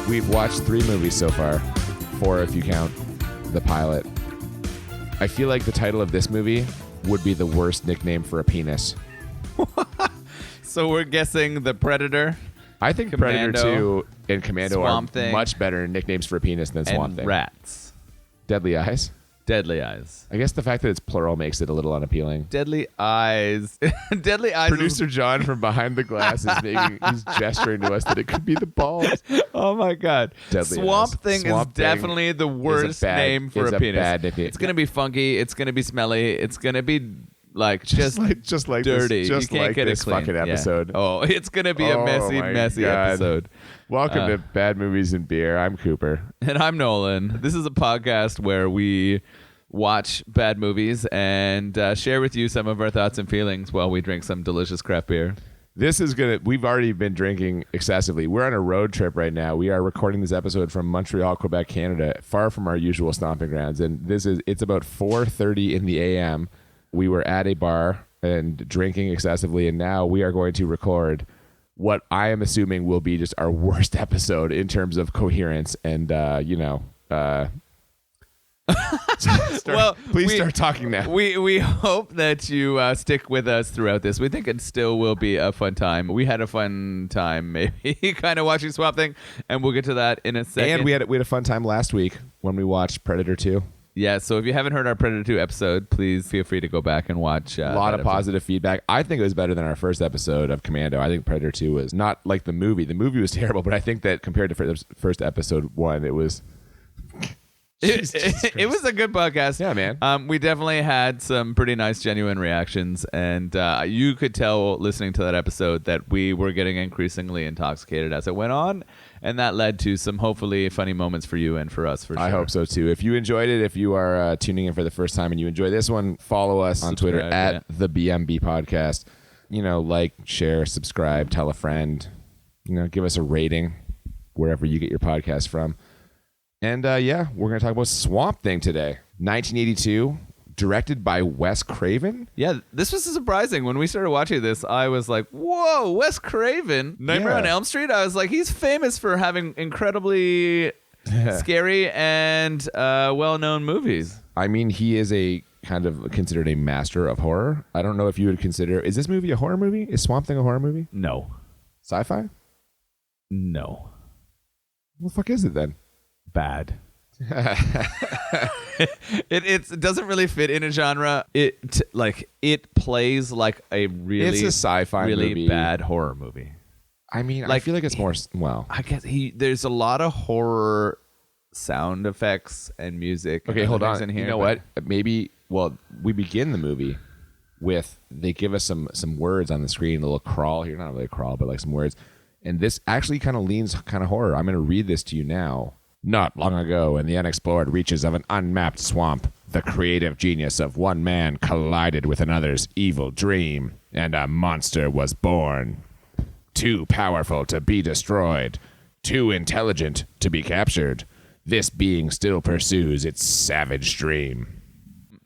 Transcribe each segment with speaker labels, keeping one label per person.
Speaker 1: We've watched 3 movies so far. 4 if you count the pilot. I feel like the title of this movie would be the worst nickname for a penis.
Speaker 2: So we're guessing The Predator.
Speaker 1: I think
Speaker 2: Commando,
Speaker 1: Predator 2 and Commando
Speaker 2: Swamp
Speaker 1: are
Speaker 2: Thing,
Speaker 1: much better nicknames for a penis than Swamp
Speaker 2: and
Speaker 1: Thing.
Speaker 2: Rats.
Speaker 1: Deadly Eyes.
Speaker 2: Deadly Eyes.
Speaker 1: I guess the fact that it's plural makes it a little unappealing.
Speaker 2: Deadly Eyes. Deadly Eyes.
Speaker 1: Producer John from behind the glass he's gesturing to us that it could be the balls.
Speaker 2: Oh my God.
Speaker 1: Deadly
Speaker 2: Swamp
Speaker 1: Eyes.
Speaker 2: Thing
Speaker 1: Swamp
Speaker 2: is
Speaker 1: Thing
Speaker 2: definitely the worst name for
Speaker 1: is
Speaker 2: a penis.
Speaker 1: Bad nickname.
Speaker 2: It's going to be funky. It's going to be smelly. It's going to be like just
Speaker 1: like
Speaker 2: dirty.
Speaker 1: This, just
Speaker 2: you can't
Speaker 1: like
Speaker 2: get
Speaker 1: this
Speaker 2: it clean.
Speaker 1: fucking episode.
Speaker 2: Yeah. Oh, it's going to be a messy
Speaker 1: God.
Speaker 2: episode.
Speaker 1: Welcome to Bad Movies and Beer. I'm Cooper.
Speaker 2: And I'm Nolan. This is a podcast where we watch bad movies and share with you some of our thoughts and feelings while we drink some delicious craft beer.
Speaker 1: We've already been drinking excessively. We're on a road trip right now. We are recording this episode from Montreal, Quebec, Canada, far from our usual stomping grounds. And it's about 4:30 in the AM. We were at a bar and drinking excessively, and now we are going to record what I am assuming will be just our worst episode in terms of coherence and, please start talking now.
Speaker 2: We hope that you stick with us throughout this. We think it still will be a fun time. We had a fun time, maybe, kind of watching Swamp Thing, and we'll get to that in a second.
Speaker 1: And we had a fun time last week when we watched Predator 2.
Speaker 2: Yeah, so if you haven't heard our Predator 2 episode, please feel free to go back and watch.
Speaker 1: A lot of positive feedback. I think it was better than our first episode of Commando. I think Predator 2 was not like the movie. The movie was terrible, but I think that compared to first episode 1, it was...
Speaker 2: It was a good podcast.
Speaker 1: Yeah, man.
Speaker 2: We definitely had some pretty nice, genuine reactions, and you could tell listening to that episode that we were getting increasingly intoxicated as it went on, and that led to some hopefully funny moments for you and for us, for sure.
Speaker 1: I hope so, too. If you enjoyed it, if you are tuning in for the first time and you enjoy this one, follow us on Twitter at the BMB Podcast. Like, share, subscribe, tell a friend. Give us a rating wherever you get your podcast from. And we're going to talk about Swamp Thing today. 1982, directed by Wes Craven.
Speaker 2: Yeah, this was surprising. When we started watching this, I was like, whoa, Wes Craven. Nightmare on Elm Street? I was like, he's famous for having incredibly scary and well-known movies.
Speaker 1: I mean, he is a kind of considered a master of horror. I don't know if you would consider... Is this movie a horror movie? Is Swamp Thing a horror movie?
Speaker 2: No.
Speaker 1: Sci-fi?
Speaker 2: No.
Speaker 1: What the fuck is it then?
Speaker 2: Bad. It doesn't really fit in a genre. It plays like a really
Speaker 1: it's a sci-fi
Speaker 2: really
Speaker 1: movie.
Speaker 2: Bad horror movie.
Speaker 1: I mean, I feel like it's more
Speaker 2: I guess there's a lot of horror sound effects and music.
Speaker 1: Okay, hold on.
Speaker 2: In here,
Speaker 1: you know what? Maybe we begin the movie with they give us some words on the screen, a little crawl here, not really a crawl, but like some words. And this actually kind of leans kind of horror. I'm going to read this to you now. Not long ago, in the unexplored reaches of an unmapped swamp, the creative genius of one man collided with another's evil dream, and a monster was born. Too powerful to be destroyed, too intelligent to be captured. This being still pursues its savage dream.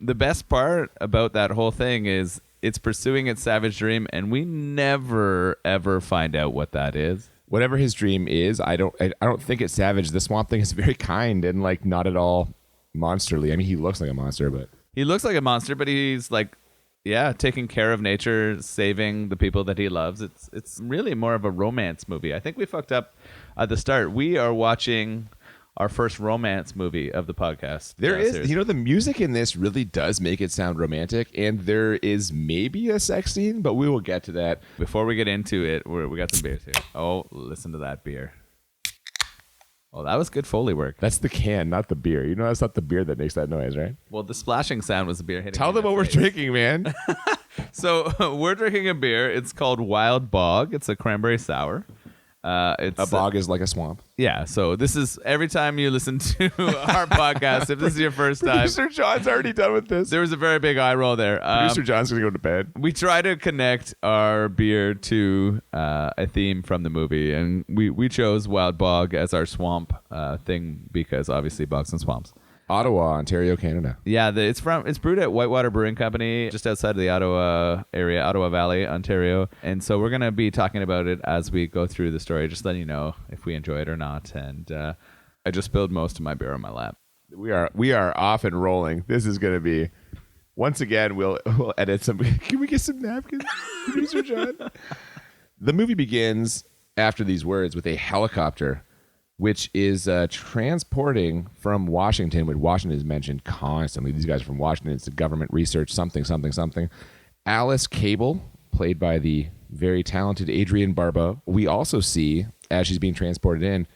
Speaker 2: The best part about that whole thing is it's pursuing its savage dream, and we never, ever find out what that is.
Speaker 1: Whatever his dream is, I don't think it's savage. The Swamp Thing is very kind and like not at all monsterly. I mean, he looks like a monster, but
Speaker 2: he's like, taking care of nature, saving the people that he loves. It's really more of a romance movie. I think we fucked up at the start. We are watching our first romance movie of the podcast.
Speaker 1: There is, the music in this really does make it sound romantic, and there is maybe a sex scene, but we will get to that.
Speaker 2: Before we get into it, we got some beers here. Oh, listen to that beer. Oh, that was good Foley work.
Speaker 1: That's the can, not the beer. You know that's not the beer that makes that noise, right?
Speaker 2: Well, the splashing sound was the beer hitting.
Speaker 1: Tell them what we're drinking, man.
Speaker 2: So we're drinking a beer. It's called Wild Bog. It's a cranberry sour.
Speaker 1: A bog is like a swamp.
Speaker 2: Yeah, so this is every time you listen to our podcast, if this is your first time.
Speaker 1: Producer John's already done with this.
Speaker 2: There was a very big eye roll there.
Speaker 1: Producer John's going to go to bed.
Speaker 2: We try to connect our beer to a theme from the movie, and we chose Wild Bog as our swamp thing because obviously bogs and swamps.
Speaker 1: Ottawa, Ontario, Canada.
Speaker 2: Yeah, it's brewed at Whitewater Brewing Company, just outside of the Ottawa area, Ottawa Valley, Ontario. And so we're gonna be talking about it as we go through the story, just letting you know if we enjoy it or not. And I just spilled most of my beer on my lap.
Speaker 1: We are off and rolling. This is gonna be. Once again, we'll edit some. Can we get some napkins, producer John? The movie begins after these words with a helicopter, which is transporting from Washington, which Washington is mentioned constantly. These guys are from Washington. It's the government research, something. Alice Cable, played by the very talented Adrienne Barbeau. We also see, as she's being transported in,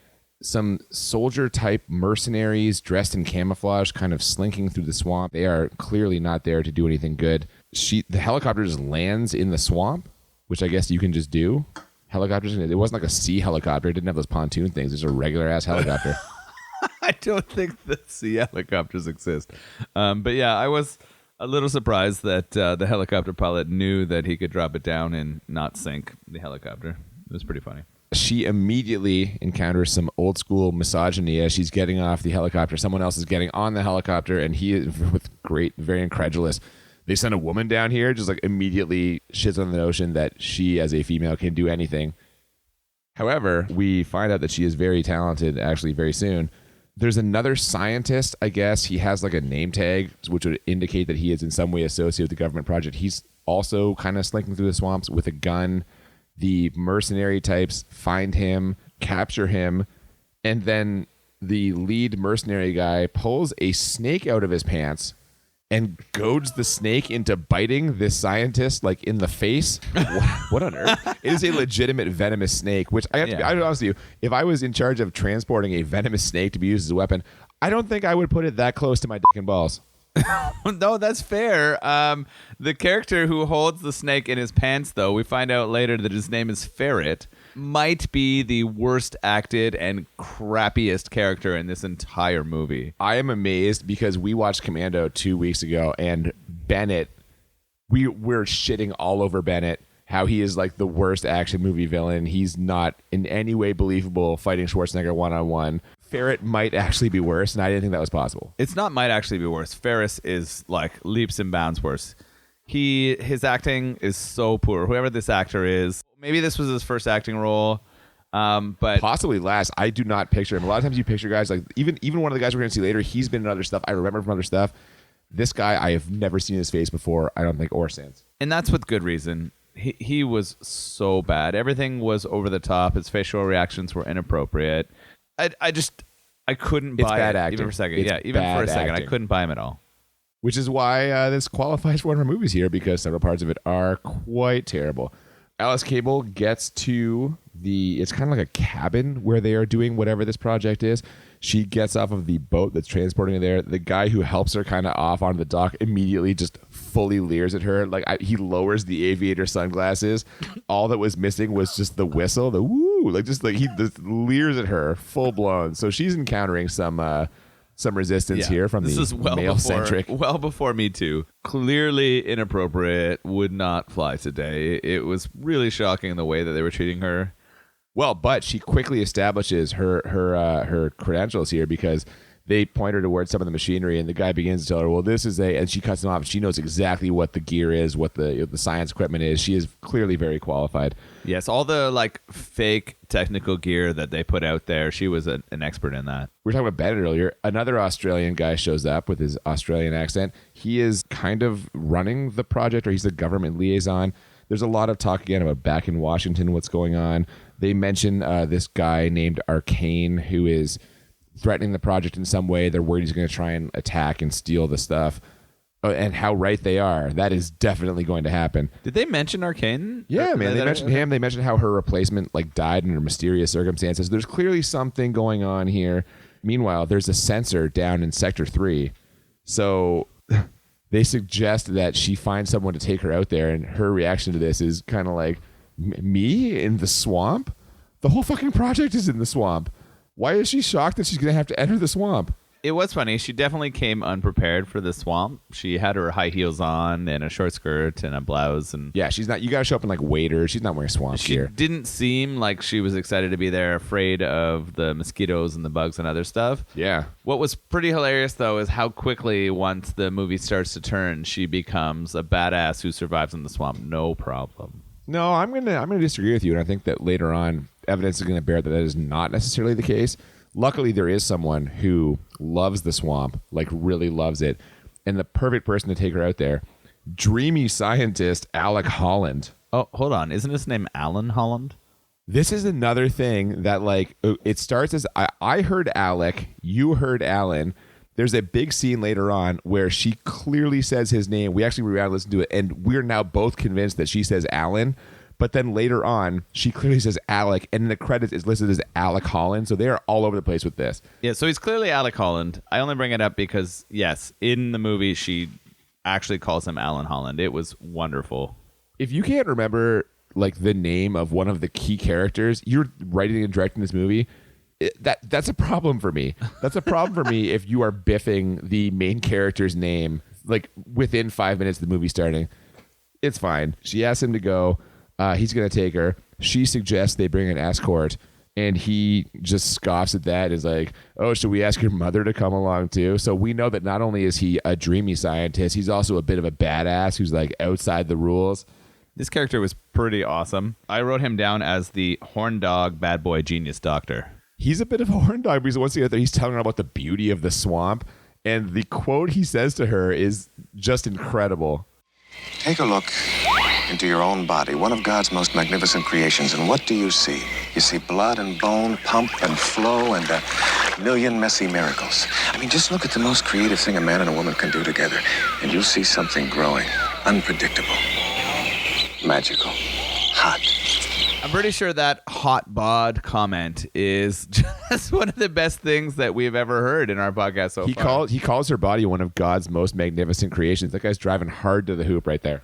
Speaker 1: some soldier-type mercenaries dressed in camouflage kind of slinking through the swamp. They are clearly not there to do anything good. The helicopter just lands in the swamp, which I guess you can just do. Helicopters. It wasn't like a sea helicopter. It didn't have those pontoon things. It's a regular ass helicopter.
Speaker 2: I don't think that sea helicopters exist. But yeah, I was a little surprised that the helicopter pilot knew that he could drop it down and not sink the helicopter. It was pretty funny.
Speaker 1: She immediately encounters some old school misogyny as she's getting off the helicopter. Someone else is getting on the helicopter, and he is very incredulous. They send a woman down here, just like immediately shits on the notion that she as a female can do anything. However, we find out that she is very talented actually very soon. There's another scientist, I guess. He has like a name tag, which would indicate that he is in some way associated with the government project. He's also kind of slinking through the swamps with a gun. The mercenary types find him, capture him, and then the lead mercenary guy pulls a snake out of his pants and goads the snake into biting this scientist like in the face. What on earth? It is a legitimate venomous snake, which I have to be honest with you, if I was in charge of transporting a venomous snake to be used as a weapon, I don't think I would put it that close to my dick and balls.
Speaker 2: No, that's fair. The character who holds the snake in his pants, though, we find out later that his name is Ferret, might be the worst acted and crappiest character in this entire movie.
Speaker 1: I am amazed because we watched Commando 2 weeks ago, and Bennett, we're shitting all over Bennett, how he is like the worst action movie villain. He's not in any way believable fighting Schwarzenegger one-on-one. Ferret might actually be worse, and I didn't think that was possible.
Speaker 2: It's not might actually be worse. Ferris is like leaps and bounds worse. His acting is so poor. Whoever this actor is, maybe this was his first acting role, but
Speaker 1: possibly last. I do not picture him. A lot of times you picture guys like even one of the guys we're going to see later. He's been in other stuff. I remember from other stuff. This guy, I have never seen his face before. I don't think, or since.
Speaker 2: And that's with good reason. He was so bad. Everything was over the top. His facial reactions were inappropriate. I couldn't buy it
Speaker 1: acting.
Speaker 2: even for a second.
Speaker 1: It's
Speaker 2: even for a second,
Speaker 1: acting.
Speaker 2: I couldn't buy him at all.
Speaker 1: Which is why this qualifies for one of our movies here, because several parts of it are quite terrible. Alice Cable gets to it's kind of like a cabin where they are doing whatever this project is. She gets off of the boat that's transporting her there. The guy who helps her kind of off on the dock immediately just fully leers at her. Like he lowers the aviator sunglasses. All that was missing was just the whistle, the woo. He just leers at her full blown. So she's encountering some resistance here from
Speaker 2: this
Speaker 1: the
Speaker 2: is
Speaker 1: male-centric.
Speaker 2: Well before Me Too. Clearly inappropriate, would not fly today. It was really shocking the way that they were treating her.
Speaker 1: Well, but she quickly establishes her credentials here because they point her towards some of the machinery, and the guy begins to tell her, well, this is and she cuts them off. She knows exactly what the gear is, what the science equipment is. She is clearly very qualified.
Speaker 2: Yes, all the like fake technical gear that they put out there, she was an expert in that.
Speaker 1: We were talking about Bennett earlier. Another Australian guy shows up with his Australian accent. He is kind of running the project, or he's the government liaison. There's a lot of talk again about back in Washington, what's going on. They mention this guy named Arcane who is threatening the project in some way. They're worried he's going to try and attack and steal the stuff. And how right they are. That is definitely going to happen.
Speaker 2: Did they mention Arcane?
Speaker 1: Yeah, man. They mentioned him. They mentioned how her replacement died under mysterious circumstances. There's clearly something going on here. Meanwhile, there's a sensor down in Sector 3. So they suggest that she find someone to take her out there, and her reaction to this is kind of like, me in the swamp? The whole fucking project is in the swamp. Why is she shocked that she's going to have to enter the swamp?
Speaker 2: it was funny. She definitely came unprepared for the swamp. She had her high heels on and a short skirt and a blouse. And
Speaker 1: Yeah, she's not. You got to show up in like waders. She's not wearing swamp
Speaker 2: she
Speaker 1: gear.
Speaker 2: didn't seem like she was excited to be there, afraid of the mosquitoes and the bugs and other stuff.
Speaker 1: Yeah.
Speaker 2: What was pretty hilarious, though, is how quickly, once the movie starts to turn, she becomes a badass who survives in the swamp. No problem.
Speaker 1: No, I'm gonna disagree with you, and I think that later on, evidence is going to bear that is not necessarily the case. Luckily, there is someone who loves the swamp, like really loves it, and the perfect person to take her out there, dreamy scientist Alec Holland.
Speaker 2: Oh, hold on. Isn't his name Alan Holland?
Speaker 1: This is another thing that, like, it starts as I heard Alec, you heard Alan. There's a big scene later on where she clearly says his name. We actually rewound and listened to it, and we're now both convinced that she says Alan. But then later on, she clearly says Alec, and in the credits it's listed as Alec Holland. So they are all over the place with this.
Speaker 2: Yeah, so he's clearly Alec Holland. I only bring it up because, yes, in the movie, she actually calls him Alan Holland. It was wonderful.
Speaker 1: If you can't remember, like, the name of one of the key characters, you're writing and directing this movie, that's a problem for me. That's a problem for me if you are biffing the main character's name, like, within 5 minutes of the movie starting. It's fine. She asks him to go. He's going to take her. She suggests they bring an escort, and he just scoffs at that. Is like, oh, should we ask your mother to come along too? So we know that not only is he a dreamy scientist, he's also a bit of a badass who's like outside the rules.
Speaker 2: This character was pretty awesome. I wrote him down as the horn dog, bad boy, genius doctor.
Speaker 1: He's a bit of a horn dog because once you get there, he's telling her about the beauty of the swamp. And the quote he says to her is just incredible.
Speaker 3: Take a look into your own body, one of God's most magnificent creations, and what do you see? You see blood and bone, pump and flow, and a million messy miracles. I mean, just look at the most creative thing a man and a woman can do together, and you'll see something growing, unpredictable, magical, hot.
Speaker 2: I'm pretty sure that hot bod comment is just one of the best things that we've ever heard in our podcast so far.
Speaker 1: He calls her body one of God's most magnificent creations. That guy's driving hard to the hoop right there.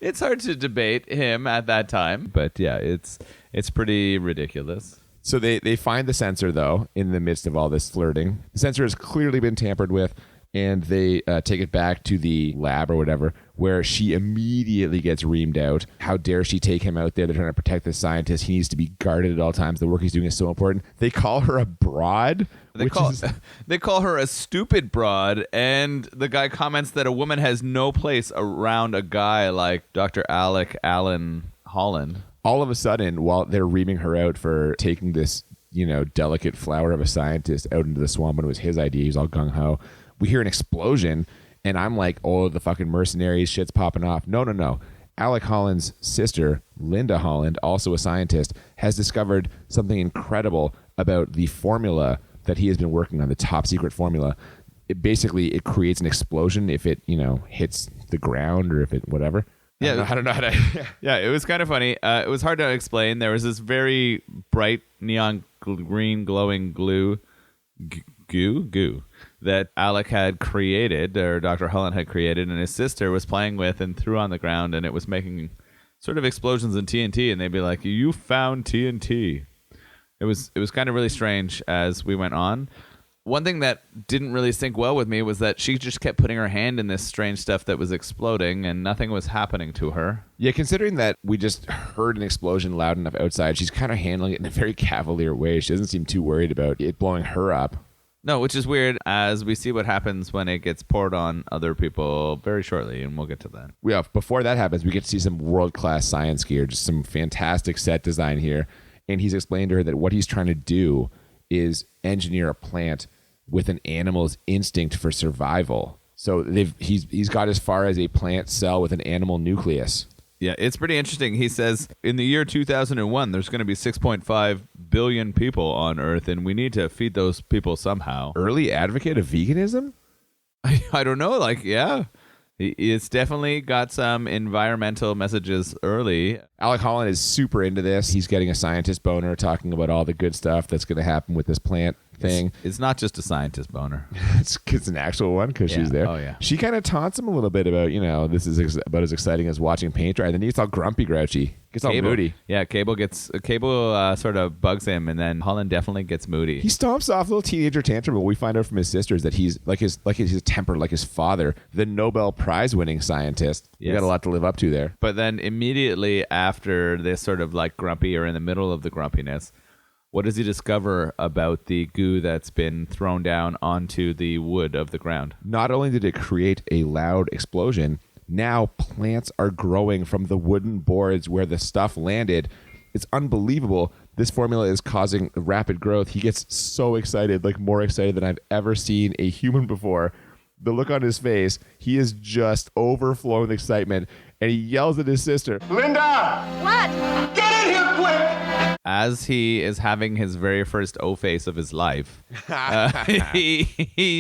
Speaker 2: It's hard to debate him at that time, but yeah, it's pretty ridiculous.
Speaker 1: So they find the sensor, though, in the midst of all this flirting. The sensor has clearly been tampered with, and they take it back to the lab or whatever, where she immediately gets reamed out. How dare she take him out there? They're trying to protect the scientist. He needs to be guarded at all times. The work he's doing is so important. They call her a broad.
Speaker 2: They call her a stupid broad, and the guy comments that a woman has no place around a guy like Dr. Alan Holland.
Speaker 1: All of a sudden, while they're reaming her out for taking this, delicate flower of a scientist out into the swamp when it was his idea, he's all gung-ho, we hear an explosion, and I'm like, oh, the fucking mercenaries, shit's popping off. No. Alec Holland's sister, Linda Holland, also a scientist, has discovered something incredible about the formula that he has been working on, the top secret formula. It creates an explosion if it, hits the ground or if it, whatever.
Speaker 2: Yeah,
Speaker 1: I don't know how to.
Speaker 2: Yeah, it was kind of funny. It was hard to explain. There was this very bright neon green glowing goo that Alec had created, or Dr. Holland had created, and his sister was playing with and threw on the ground, and it was making sort of explosions in TNT, and they'd be like, "You found TNT." It was kind of really strange as we went on. One thing that didn't really sync well with me was that she just kept putting her hand in this strange stuff that was exploding, and nothing was happening to her.
Speaker 1: Yeah, considering that we just heard an explosion loud enough outside, she's kind of handling it in a very cavalier way. She doesn't seem too worried about it blowing her up.
Speaker 2: No, which is weird, as we see what happens when it gets poured on other people very shortly, and we'll get to that.
Speaker 1: Yeah, before that happens, we get to see some world-class science gear, just some fantastic set design here. And he's explained to her that what he's trying to do is engineer a plant with an animal's instinct for survival. So he's got as far as a plant cell with an animal nucleus.
Speaker 2: Yeah, it's pretty interesting. He says in the year 2001, there's going to be 6.5 billion people on Earth, and we need to feed those people somehow.
Speaker 1: Early advocate of veganism?
Speaker 2: I don't know. Yeah. It's definitely got some environmental messages early.
Speaker 1: Alec Holland is super into this. He's getting a scientist boner talking about all the good stuff that's going to happen with this plant. thing.
Speaker 2: It's not just a scientist boner.
Speaker 1: It's an actual one because
Speaker 2: Yeah.
Speaker 1: she's there.
Speaker 2: Oh, yeah.
Speaker 1: She kind of taunts him a little bit about, this is about as exciting as watching paint dry. And then he gets all grumpy, grouchy. Gets all moody.
Speaker 2: Yeah, Cable sort of bugs him, and then Holland definitely gets moody.
Speaker 1: He stomps off a little teenager tantrum, but we find out from his sisters that he's like his temper, like his father, the Nobel Prize winning scientist.
Speaker 2: Yes.
Speaker 1: We got a lot to live up to there.
Speaker 2: But then immediately after this sort of like grumpy or in the middle of the grumpiness, what does he discover about the goo that's been thrown down onto the wood of the ground?
Speaker 1: Not only did it create a loud explosion, now plants are growing from the wooden boards where the stuff landed. It's unbelievable. This formula is causing rapid growth. He gets so excited, like more excited than I've ever seen a human before. The look on his face, he is just overflowing with excitement, and he yells at his sister,
Speaker 4: Linda!
Speaker 5: What?
Speaker 4: Get in here quick!
Speaker 2: As he is having his very first O-face of his life, he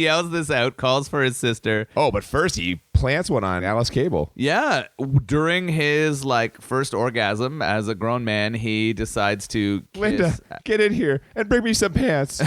Speaker 2: yells this out, calls for his sister.
Speaker 1: Oh, but first he plants one on Alice Cable.
Speaker 2: Yeah, during his first orgasm as a grown man, he decides to kiss.
Speaker 1: Linda, get in here and bring me some pants.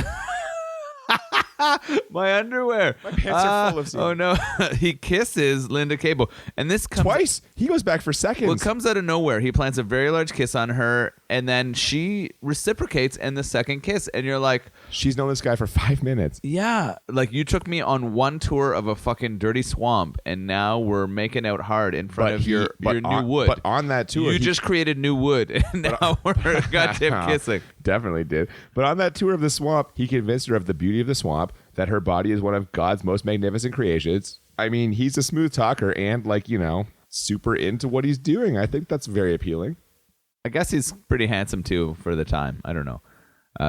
Speaker 2: My underwear.
Speaker 1: My pants are full of semen.
Speaker 2: Oh no. He kisses Linda Cable. And this comes
Speaker 1: Twice. He goes back for seconds.
Speaker 2: Well, it comes out of nowhere. He plants a very large kiss on her, and then she reciprocates in the second kiss. And you're like,
Speaker 1: She's known this guy for 5 minutes.
Speaker 2: yeah, like you took me on one tour of a fucking dirty swamp, and now we're making out hard in front of your new wood.
Speaker 1: But on that tour,
Speaker 2: you just created new wood, and now we're goddamn kissing.
Speaker 1: Definitely did. But on that tour of the swamp, he convinced her of the beauty of the swamp, that her body is one of God's most magnificent creations. I mean, he's a smooth talker and super into what he's doing. I think that's very appealing.
Speaker 2: I guess he's pretty handsome too for the time. I don't know.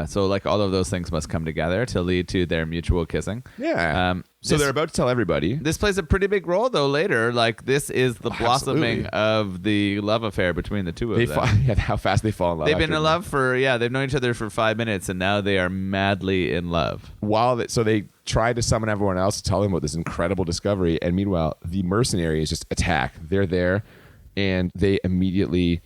Speaker 2: So all of those things must come together to lead to their mutual kissing.
Speaker 1: Yeah. So they're about to tell everybody.
Speaker 2: This plays a pretty big role though later. This is the blossoming
Speaker 1: Absolutely.
Speaker 2: of the love affair between the two of them.
Speaker 1: How fast they fall in love.
Speaker 2: They've been
Speaker 1: after-
Speaker 2: in love they've known each other for 5 minutes, and now they are madly in love.
Speaker 1: So they try to summon everyone else to tell them about this incredible discovery, and meanwhile, the mercenaries just attack. They're there, and they immediately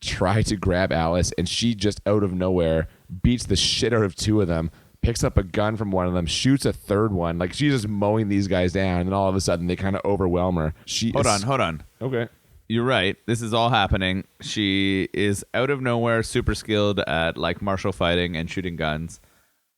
Speaker 1: try to grab Alice, and she just out of nowhere beats the shit out of two of them, picks up a gun from one of them, shoots a third one. Like, she's just mowing these guys down, and all of a sudden they kind of overwhelm her.
Speaker 2: Hold on.
Speaker 1: Okay.
Speaker 2: You're right. This is all happening. She is out of nowhere, super skilled at martial fighting and shooting guns.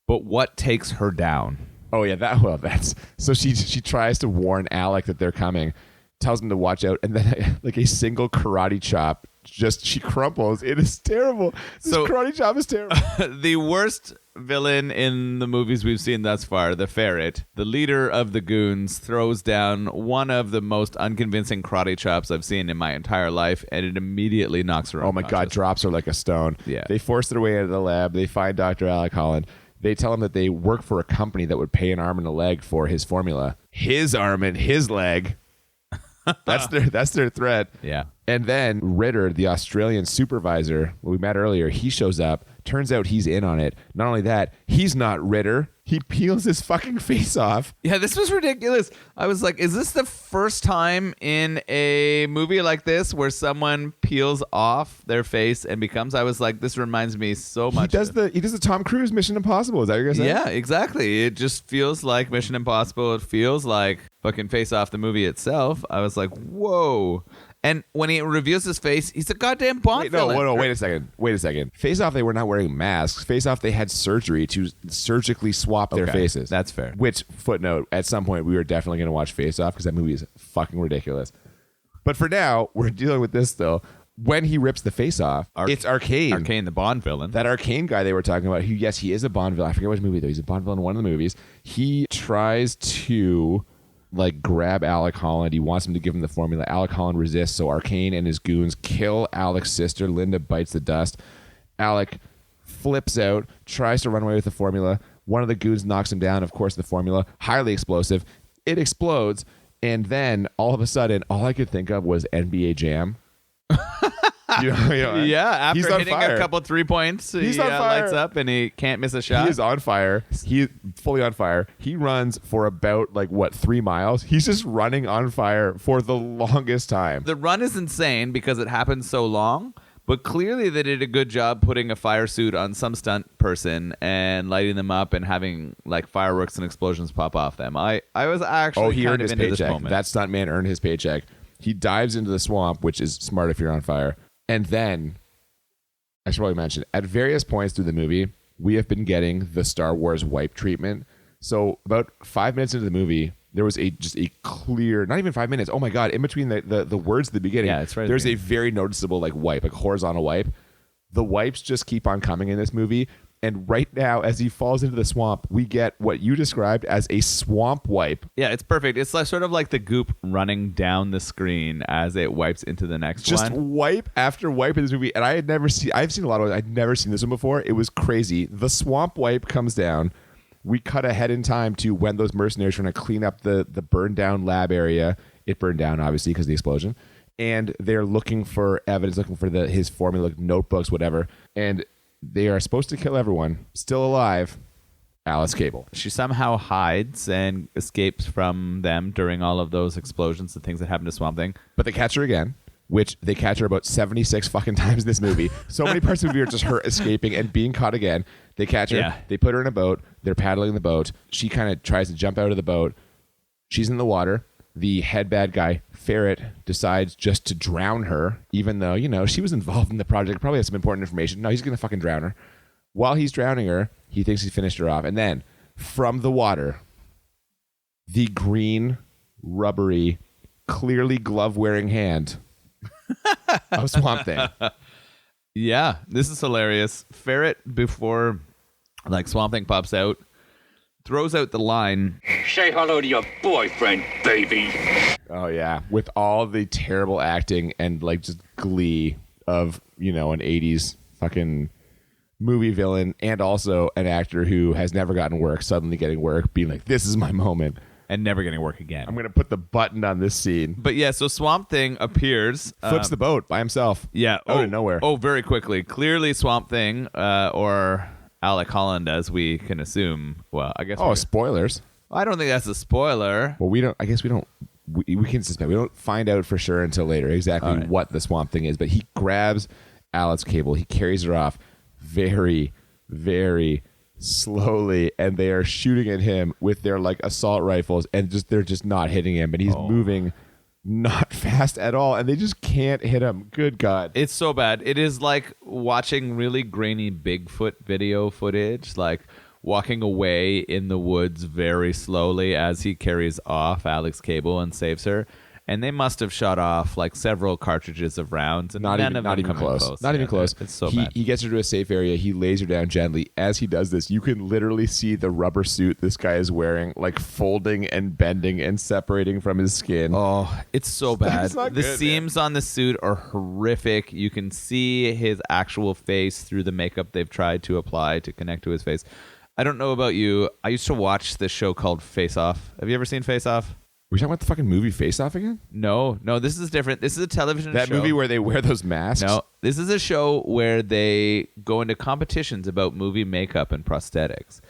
Speaker 2: But what takes her down?
Speaker 1: Oh yeah, that's so she tries to warn Alec that they're coming, tells him to watch out, and then a single karate chop, she crumples. It is terrible. This karate chop is terrible.
Speaker 2: The worst villain in the movies we've seen thus far, the ferret, the leader of the goons, throws down one of the most unconvincing karate chops I've seen in my entire life, and it immediately knocks her
Speaker 1: Oh my God,
Speaker 2: unconscious.
Speaker 1: drops her like a stone.
Speaker 2: Yeah.
Speaker 1: They force their way into the lab. They find Dr. Alec Holland. They tell him that they work for a company that would pay an arm and a leg for his formula. His arm and his leg. That's their threat.
Speaker 2: Yeah.
Speaker 1: And then Ritter, the Australian supervisor we met earlier, he shows up. Turns out he's in on it. Not only that, he's not Ritter. He peels his fucking face off.
Speaker 2: Yeah, this was ridiculous. I was like, is this the first time in a movie like this where someone peels off their face and becomes? I was like, this reminds me so much.
Speaker 1: He does the Tom Cruise Mission Impossible. Is that what you're gonna say?
Speaker 2: Yeah, exactly. It just feels like Mission Impossible. It feels like fucking Face Off the movie itself. I was like, whoa. And when he reveals his face, he's a goddamn Bond villain.
Speaker 1: Wait a second. Face Off, they were not wearing masks. Face Off, they had surgery to surgically swap their
Speaker 2: Okay,
Speaker 1: faces.
Speaker 2: that's fair.
Speaker 1: Which, footnote, at some point we were definitely going to watch Face Off because that movie is fucking ridiculous. But for now, we're dealing with this still. When he rips the face off, it's Arcane.
Speaker 2: Arcane, the Bond villain.
Speaker 1: That Arcane guy they were talking about, who, yes, he is a Bond villain. I forget which movie, though. He's a Bond villain in one of the movies. He tries to grab Alec Holland. He wants him to give him the formula. Alec Holland resists, so Arcane and his goons kill Alec's sister. Linda bites the dust. Alec flips out, tries to run away with the formula. One of the goons knocks him down. Of course, the formula, highly explosive. It explodes, and then all of a sudden, all I could think of was NBA Jam.
Speaker 2: Yeah, after
Speaker 1: he's on
Speaker 2: hitting
Speaker 1: fire.
Speaker 2: a couple 3 points,
Speaker 1: He's
Speaker 2: he
Speaker 1: on fire.
Speaker 2: lights up and he can't miss a shot.
Speaker 1: He is on fire. He is fully on fire. He runs for about 3 miles. He's just running on fire for the longest time.
Speaker 2: The run is insane because it happens so long, But clearly they did a good job putting a fire suit on some stunt person and lighting them up and having like fireworks and explosions pop off them. I was actually
Speaker 1: he
Speaker 2: kind
Speaker 1: earned
Speaker 2: of
Speaker 1: his
Speaker 2: into this
Speaker 1: paycheck.
Speaker 2: moment.
Speaker 1: That stuntman earned his paycheck. He dives into the swamp, which is smart if you're on fire. And then, I should probably mention, at various points through the movie, we have been getting the Star Wars wipe treatment. So about 5 minutes into the movie, there was just a clear, not even 5 minutes. Oh my God! In between the words at the beginning,
Speaker 2: it's right.
Speaker 1: There's a very noticeable like wipe, like horizontal wipe. The wipes just keep on coming in this movie. And right now, as he falls into the swamp, we get what you described as a swamp wipe.
Speaker 2: Yeah, it's perfect. It's like sort of like the goop running down the screen as it wipes into the next
Speaker 1: Just
Speaker 2: one.
Speaker 1: wipe after wipe in this movie. And I've seen a lot of it. I'd never seen this one before. It was crazy. The swamp wipe comes down. We cut ahead in time to when those mercenaries are going to clean up the burned down lab area. It burned down, obviously, because of the explosion. And they're looking for evidence, looking for his formula, notebooks, whatever. And they are supposed to kill everyone. Still alive, Alice Cable.
Speaker 2: She somehow hides and escapes from them during all of those explosions and things that happen to Swamp Thing.
Speaker 1: But they catch her again, which they catch her about 76 fucking times in this movie. So many parts of the movie are just her escaping and being caught again. They catch her.
Speaker 2: Yeah.
Speaker 1: They put her in a boat. They're paddling the boat. She kind of tries to jump out of the boat. She's in the water. The head bad guy, Ferret, decides just to drown her, even though, she was involved in the project, probably has some important information. No, he's going to fucking drown her. While he's drowning her, he thinks he's finished her off. And then, from the water, the green, rubbery, clearly glove-wearing hand of Swamp Thing.
Speaker 2: Yeah, this is hilarious. Ferret, before Swamp Thing pops out, throws out the line.
Speaker 5: Say hello to your boyfriend, baby.
Speaker 1: Oh, yeah. With all the terrible acting and just glee of, an 80s fucking movie villain and also an actor who has never gotten work, suddenly getting work, being like, this is my moment.
Speaker 2: And never getting work again.
Speaker 1: I'm going to put the button on this scene.
Speaker 2: But yeah, so Swamp Thing appears.
Speaker 1: Flips the boat by himself.
Speaker 2: Yeah.
Speaker 1: Out of nowhere.
Speaker 2: Oh, very quickly. Clearly Swamp Thing, or Alec Holland, as we can assume. Well, I guess.
Speaker 1: Oh, spoilers.
Speaker 2: I don't think that's a spoiler.
Speaker 1: Well, we can suspect. We don't find out for sure until later exactly what the Swamp Thing is. But he grabs Alice Cable. He carries her off very, very slowly, and they are shooting at him with their assault rifles, and they're just not hitting him. And he's moving not fast at all, and they just can't hit him. Good God.
Speaker 2: It's so bad. It is like watching really grainy Bigfoot video footage, walking away in the woods very slowly as he carries off Alex Cable and saves her. And they must have shot off several cartridges of rounds, and
Speaker 1: not
Speaker 2: none
Speaker 1: even,
Speaker 2: of them
Speaker 1: not even
Speaker 2: coming
Speaker 1: close. Not even close.
Speaker 2: It's so bad.
Speaker 1: He gets her to a safe area. He lays her down gently. As he does this, you can literally see the rubber suit this guy is wearing, folding and bending and separating from his skin.
Speaker 2: Oh, it's so bad.
Speaker 1: It's not
Speaker 2: The
Speaker 1: good,
Speaker 2: seams on the suit are horrific. You can see his actual face through the makeup they've tried to apply to connect to his face. I don't know about you. I used to watch this show called Face Off. Have you ever seen Face Off?
Speaker 1: We're talking about the fucking movie Face Off again?
Speaker 2: No, this is different. This is a television show.
Speaker 1: That movie where they wear those masks?
Speaker 2: No, this is a show where they go into competitions about movie makeup and prosthetics.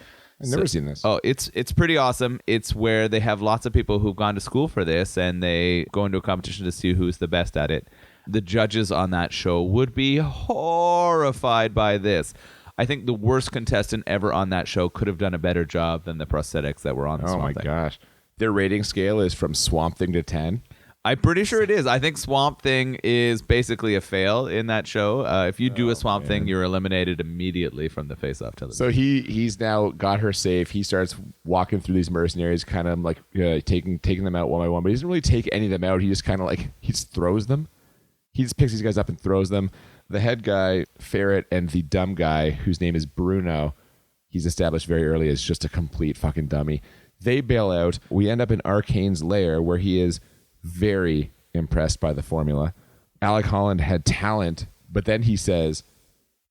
Speaker 1: I've never seen this.
Speaker 2: Oh, it's pretty awesome. It's where they have lots of people who've gone to school for this, and they go into a competition to see who's the best at it. The judges on that show would be horrified by this. I think the worst contestant ever on that show could have done a better job than the prosthetics that were on the
Speaker 1: Oh my
Speaker 2: Swamp Thing.
Speaker 1: gosh. Their rating scale is from Swamp Thing to 10.
Speaker 2: I'm pretty sure it is. I think Swamp Thing is basically a fail in that show. If you do a Swamp Thing, you're eliminated immediately from the Face Off television.
Speaker 1: So he's now got her safe. He starts walking through these mercenaries, kind of taking them out one by one. But he doesn't really take any of them out. He just kind of he just throws them. He just picks these guys up and throws them. The head guy, Ferret, and the dumb guy, whose name is Bruno, he's established very early as just a complete fucking dummy. They bail out. We end up in Arcane's lair, where he is very impressed by the formula. Alec Holland had talent, but then he says,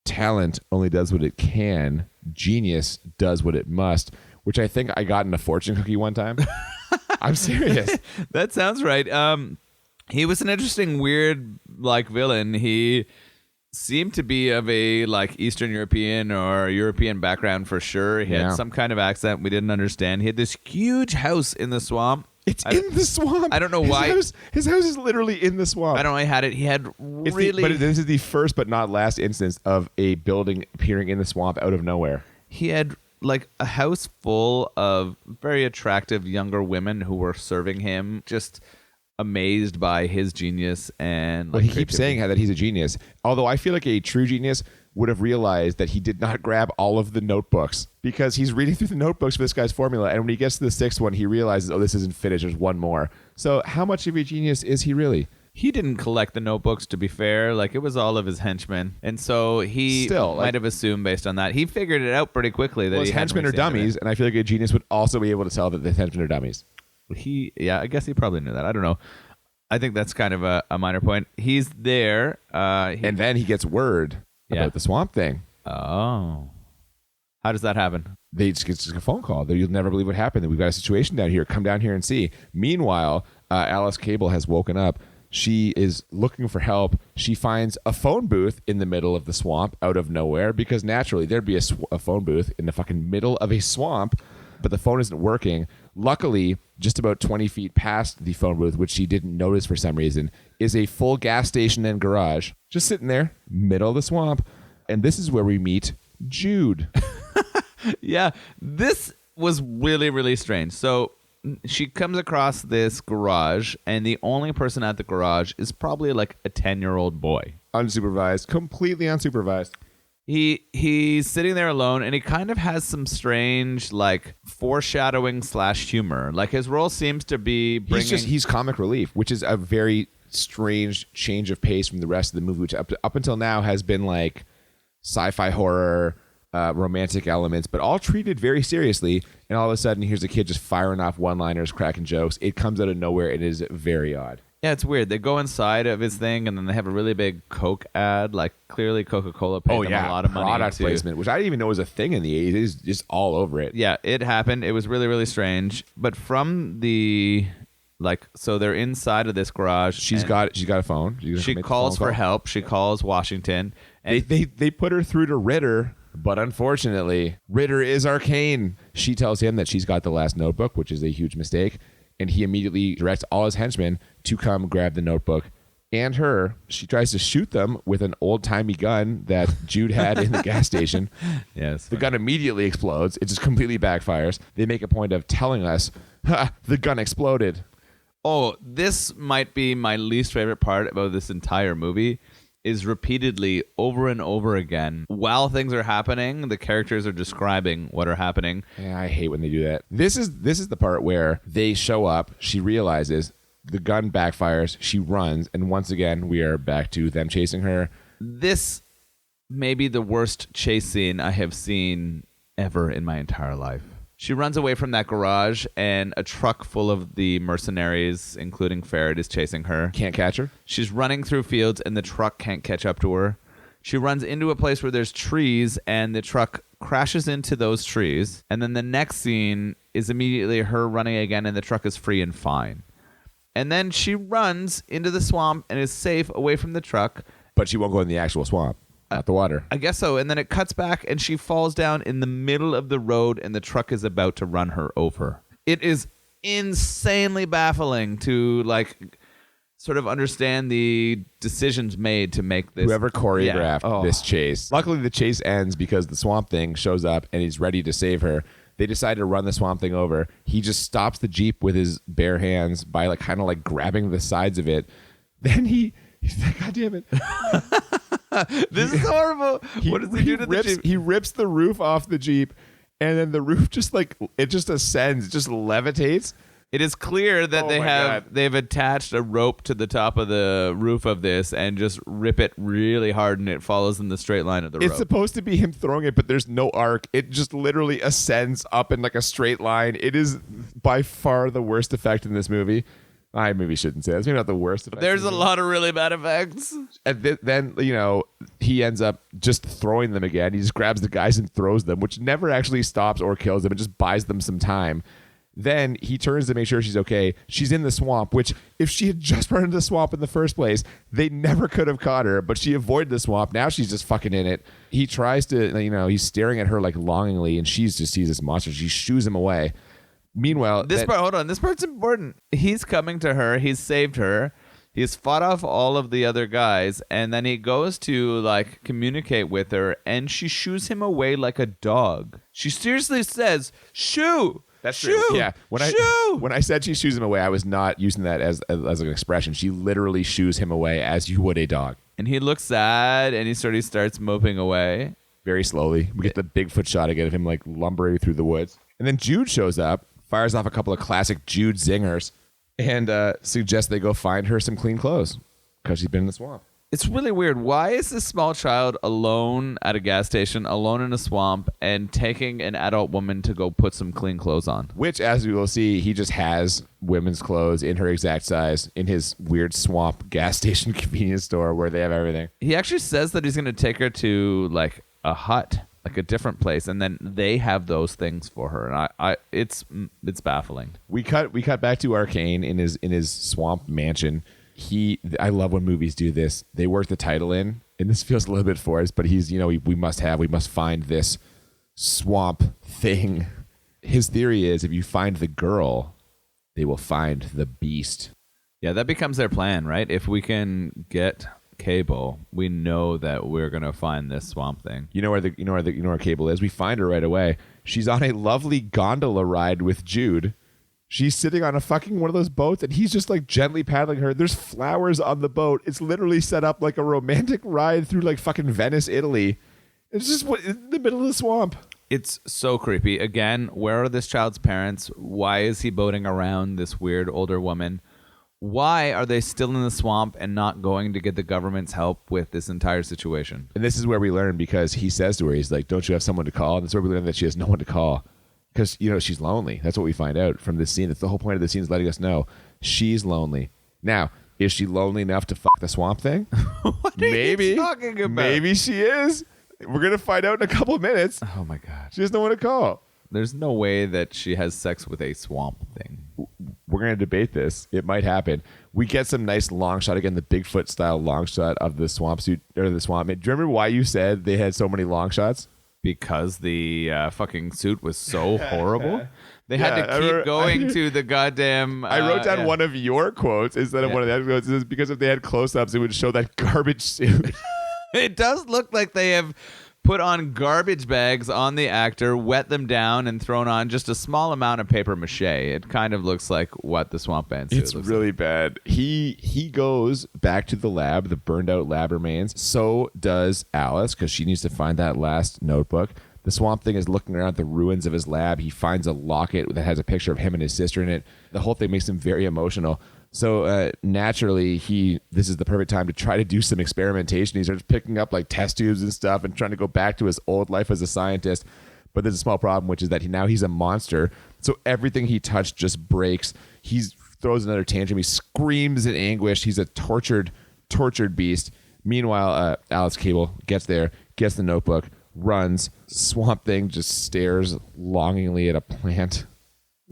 Speaker 1: talent only does what it can. Genius does what it must, which I think I got in a fortune cookie one time. I'm serious.
Speaker 2: That sounds right. He was an interesting, weird, villain. He seemed to be of a Eastern European or European background for sure. He had some kind of accent we didn't understand. He had this huge house in the swamp
Speaker 1: It's in the swamp.
Speaker 2: I don't know why.
Speaker 1: His house is literally in the swamp.
Speaker 2: I don't know. He had really.
Speaker 1: But this is the first but not last instance of a building appearing in the swamp out of nowhere.
Speaker 2: He had like a house full of very attractive younger women who were serving him, just amazed by his genius and.
Speaker 1: Well, he keeps saying that he's a genius. Although I feel like a true genius would have realized that he did not grab all of the notebooks because he's reading through the notebooks for this guy's formula. And when he gets to the 6th one, he realizes, oh, this isn't finished. There's one more. So how much of a genius is he really?
Speaker 2: He didn't collect the notebooks, to be fair. Like, it was all of his henchmen. And so he might have assumed based on that. He figured it out pretty quickly. That
Speaker 1: his henchmen are dummies. And I feel like a genius would also be able to tell that the henchmen are dummies.
Speaker 2: I guess he probably knew that. I don't know. I think that's kind of a minor point. He's there.
Speaker 1: And then he gets word about the swamp thing.
Speaker 2: Oh. How does that happen?
Speaker 1: They just get a phone call. You'll never believe what happened. We've got a situation down here. Come down here and see. Meanwhile, Alice Cable has woken up. She is looking for help. She finds a phone booth in the middle of the swamp out of nowhere because naturally there'd be a phone booth in the fucking middle of a swamp, but the phone isn't working. Luckily, just about 20 feet past the phone booth, which she didn't notice for some reason, is a full gas station and garage. Just sitting there, middle of the swamp. And this is where we meet Jude.
Speaker 2: Yeah, this was really, really strange. So she comes across this garage, and the only person at the garage is probably like a 10-year-old boy.
Speaker 1: Unsupervised, completely unsupervised.
Speaker 2: He's sitting there alone, and he kind of has some strange like foreshadowing / humor. Like his role seems to be
Speaker 1: he's comic relief, which is a very strange change of pace from the rest of the movie, which up until now has been like sci-fi horror, romantic elements, but all treated very seriously. And all of a sudden, here's a kid just firing off one-liners, cracking jokes. It comes out of nowhere, and it is very odd.
Speaker 2: Yeah, it's weird. They go inside of his thing, and then they have a really big Coke ad. Like, clearly Coca-Cola paid them a lot of money.
Speaker 1: Product placement, which I didn't even know was a thing in the 80s. It is just all over it.
Speaker 2: Yeah, it happened. It was really, really strange. But from the... so they're inside of this garage.
Speaker 1: She's got a phone.
Speaker 2: She calls for help. She calls Washington. And
Speaker 1: they put her through to Ritter, but unfortunately, Ritter is arcane. She tells him that she's got the last notebook, which is a huge mistake. And he immediately directs all his henchmen to come grab the notebook and her. She tries to shoot them with an old-timey gun that Jude had in the gas station.
Speaker 2: Yes.
Speaker 1: The gun immediately explodes. It just completely backfires. They make a point of telling us, the gun exploded.
Speaker 2: Oh, this might be my least favorite part about this entire movie. Is repeatedly over and over again while things are happening, the characters are describing what are happening.
Speaker 1: Yeah, I hate when they do that. This is the part where they show up. She realizes the gun backfires. She runs, and once again we are back to them chasing her.
Speaker 2: This may be the worst chase scene I have seen ever in my entire life. She runs away from that garage, and a truck full of the mercenaries, including Ferret, is chasing her.
Speaker 1: Can't catch her.
Speaker 2: She's running through fields, and the truck can't catch up to her. She runs into a place where there's trees, and the truck crashes into those trees. And then the next scene is immediately her running again, and the truck is free and fine. And then she runs into the swamp and is safe away from the truck.
Speaker 1: But she won't go in the actual swamp. Not the water.
Speaker 2: I guess so. And then it cuts back and she falls down in the middle of the road and the truck is about to run her over. It is insanely baffling to sort of understand the decisions made to make this.
Speaker 1: Whoever choreographed this chase. Luckily the chase ends because the swamp thing shows up and he's ready to save her. They decide to run the swamp thing over. He just stops the Jeep with his bare hands by kind of grabbing the sides of it. Then he's like, God damn it.
Speaker 2: This is horrible. What does he do to the Jeep?
Speaker 1: He rips the roof off the Jeep, and then the roof just it just ascends, it just levitates.
Speaker 2: It is clear that they've attached a rope to the top of the roof of this and just rip it really hard, and it follows in the straight line of the rope.
Speaker 1: It's supposed to be him throwing it, but there's no arc. It just literally ascends up in a straight line. It is by far the worst effect in this movie. I maybe shouldn't say that. It's maybe not the worst effect.
Speaker 2: There's a lot of really bad effects.
Speaker 1: And then, he ends up just throwing them again. He just grabs the guys and throws them, which never actually stops or kills them. It just buys them some time. Then he turns to make sure she's okay. She's in the swamp, which if she had just run into the swamp in the first place, they never could have caught her, but she avoided the swamp. Now she's just fucking in it. He tries to, he's staring at her longingly, and she just sees this monster. She shoos him away. Meanwhile,
Speaker 2: This part, hold on. This part's important. He's coming to her. He's saved her. He's fought off all of the other guys, and then he goes to like communicate with her, and she shoos him away like a dog. She seriously says, "Shoo."
Speaker 1: That's
Speaker 2: shoo,
Speaker 1: true. Yeah.
Speaker 2: shoo.
Speaker 1: When I said she shoos him away, I was not using that as an expression. She literally shoos him away as you would a dog.
Speaker 2: And he looks sad, and he sort of starts moping away.
Speaker 1: Very slowly. We get the Bigfoot shot again of him like lumbering through the woods. And then Jude shows up, fires off a couple of classic Jude zingers, and suggests they go find her some clean clothes because she's been in the swamp.
Speaker 2: It's really weird. Why is this small child alone at a gas station, alone in a swamp, and taking an adult woman to go put some clean clothes on?
Speaker 1: Which, as we will see, he just has women's clothes in her exact size in his weird swamp gas station convenience store where they have everything.
Speaker 2: He actually says that he's going to take her to like a hut, like a different place, and then they have those things for her. And it's baffling.
Speaker 1: We cut back to Arcane in his swamp mansion. I love when movies do this. They work the title in, and this feels a little bit forced, but he's, we must find this swamp thing. His theory is if you find the girl, they will find the beast.
Speaker 2: Yeah, that becomes their plan, right? If we can get Cable, we know that we're gonna find this swamp thing.
Speaker 1: You know where Cable is? We find her right away. She's on a lovely gondola ride with Jude. She's sitting on a fucking one of those boats, and he's just like gently paddling her. There's flowers on the boat. It's literally set up like a romantic ride through like fucking Venice, Italy. It's just in the middle of the swamp.
Speaker 2: It's so creepy. Again, where are this child's parents? Why is he boating around this weird older woman? Why are they still in the swamp and not going to get the government's help with this entire situation?
Speaker 1: And this is where we learn, because he says to her, he's like, don't you have someone to call? And that's where we learn that she has no one to call. Because, she's lonely. That's what we find out from this scene. It's the whole point of the scene is letting us know she's lonely. Now, is she lonely enough to fuck the swamp thing?
Speaker 2: What are you talking about?
Speaker 1: Maybe she is. We're going to find out in a couple of minutes.
Speaker 2: Oh, my God.
Speaker 1: She has no one to call.
Speaker 2: There's no way that she has sex with a swamp thing.
Speaker 1: We're going to debate this. It might happen. We get some nice long shot, again, the Bigfoot style long shot of the swamp suit, or the swamp. Do you remember why you said they had so many long shots?
Speaker 2: Because the fucking suit was so horrible. They had to keep going to the goddamn...
Speaker 1: I wrote down one of your quotes instead of one of the other quotes. Is because if they had close-ups, it would show that garbage suit.
Speaker 2: It does look like they have put on garbage bags on the actor, wet them down, and thrown on just a small amount of paper mache. It kind of looks like what the swamp man suit
Speaker 1: It's
Speaker 2: looks
Speaker 1: really
Speaker 2: like.
Speaker 1: bad. He goes back to the lab. The burned out lab remains. So does Alice, because she needs to find that last notebook. The swamp thing is looking around the ruins of his lab. He finds a locket that has a picture of him and his sister in it. The whole thing makes him very emotional. So naturally, this is the perfect time to try to do some experimentation. He starts picking up like test tubes and stuff and trying to go back to his old life as a scientist. But there's a small problem, which is that now he's a monster. So everything he touched just breaks. He throws another tantrum. He screams in anguish. He's a tortured beast. Meanwhile, Alice Cable gets there, gets the notebook, runs. Swamp Thing just stares longingly at a plant.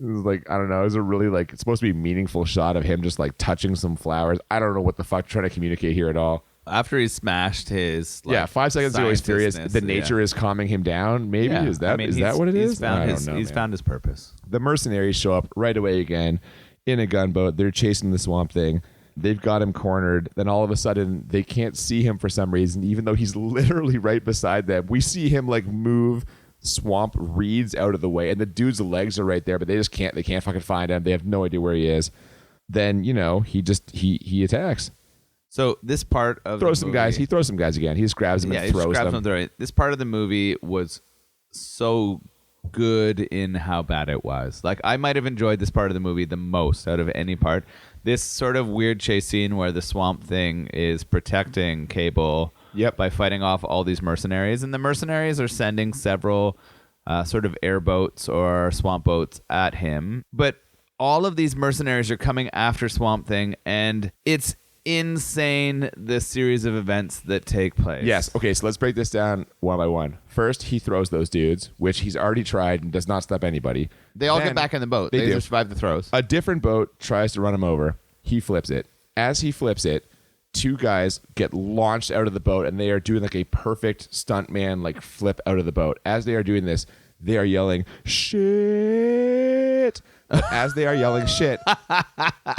Speaker 1: It was like, I don't know, it was a really like, it's supposed to be a meaningful shot of him just like touching some flowers. I don't know what the fuck trying to communicate here at all.
Speaker 2: After he smashed his
Speaker 1: 5 seconds ago he's furious. The nature
Speaker 2: is
Speaker 1: is calming him down. Maybe is that what it is?
Speaker 2: He's found his purpose.
Speaker 1: The mercenaries show up right away again in a gunboat. They're chasing the Swamp Thing. They've got him cornered. Then all of a sudden they can't see him for some reason, even though he's literally right beside them. We see him like move swamp reeds out of the way, and the dude's legs are right there, but they can't fucking find him. They have no idea where he is. Then he attacks.
Speaker 2: So this part of
Speaker 1: throws some guys. He throws some guys again. He just grabs them and throws them.
Speaker 2: This part of the movie was so good in how bad it was. Like, I might have enjoyed this part of the movie the most out of any part. This sort of weird chase scene where the Swamp Thing is protecting Cable by fighting off all these mercenaries, and the mercenaries are sending several sort of airboats or swamp boats at him. But all of these mercenaries are coming after Swamp Thing, and it's insane, the series of events that take place.
Speaker 1: Yes. Okay, so let's break this down one by one. First, he throws those dudes, which he's already tried and does not stop anybody.
Speaker 2: They all get back in the boat. They survive the throws.
Speaker 1: A different boat tries to run him over. He flips it. As he flips it, two guys get launched out of the boat, and they are doing like a perfect stuntman like flip out of the boat. As they are doing this, they are yelling, "Shit!" But as they are yelling shit,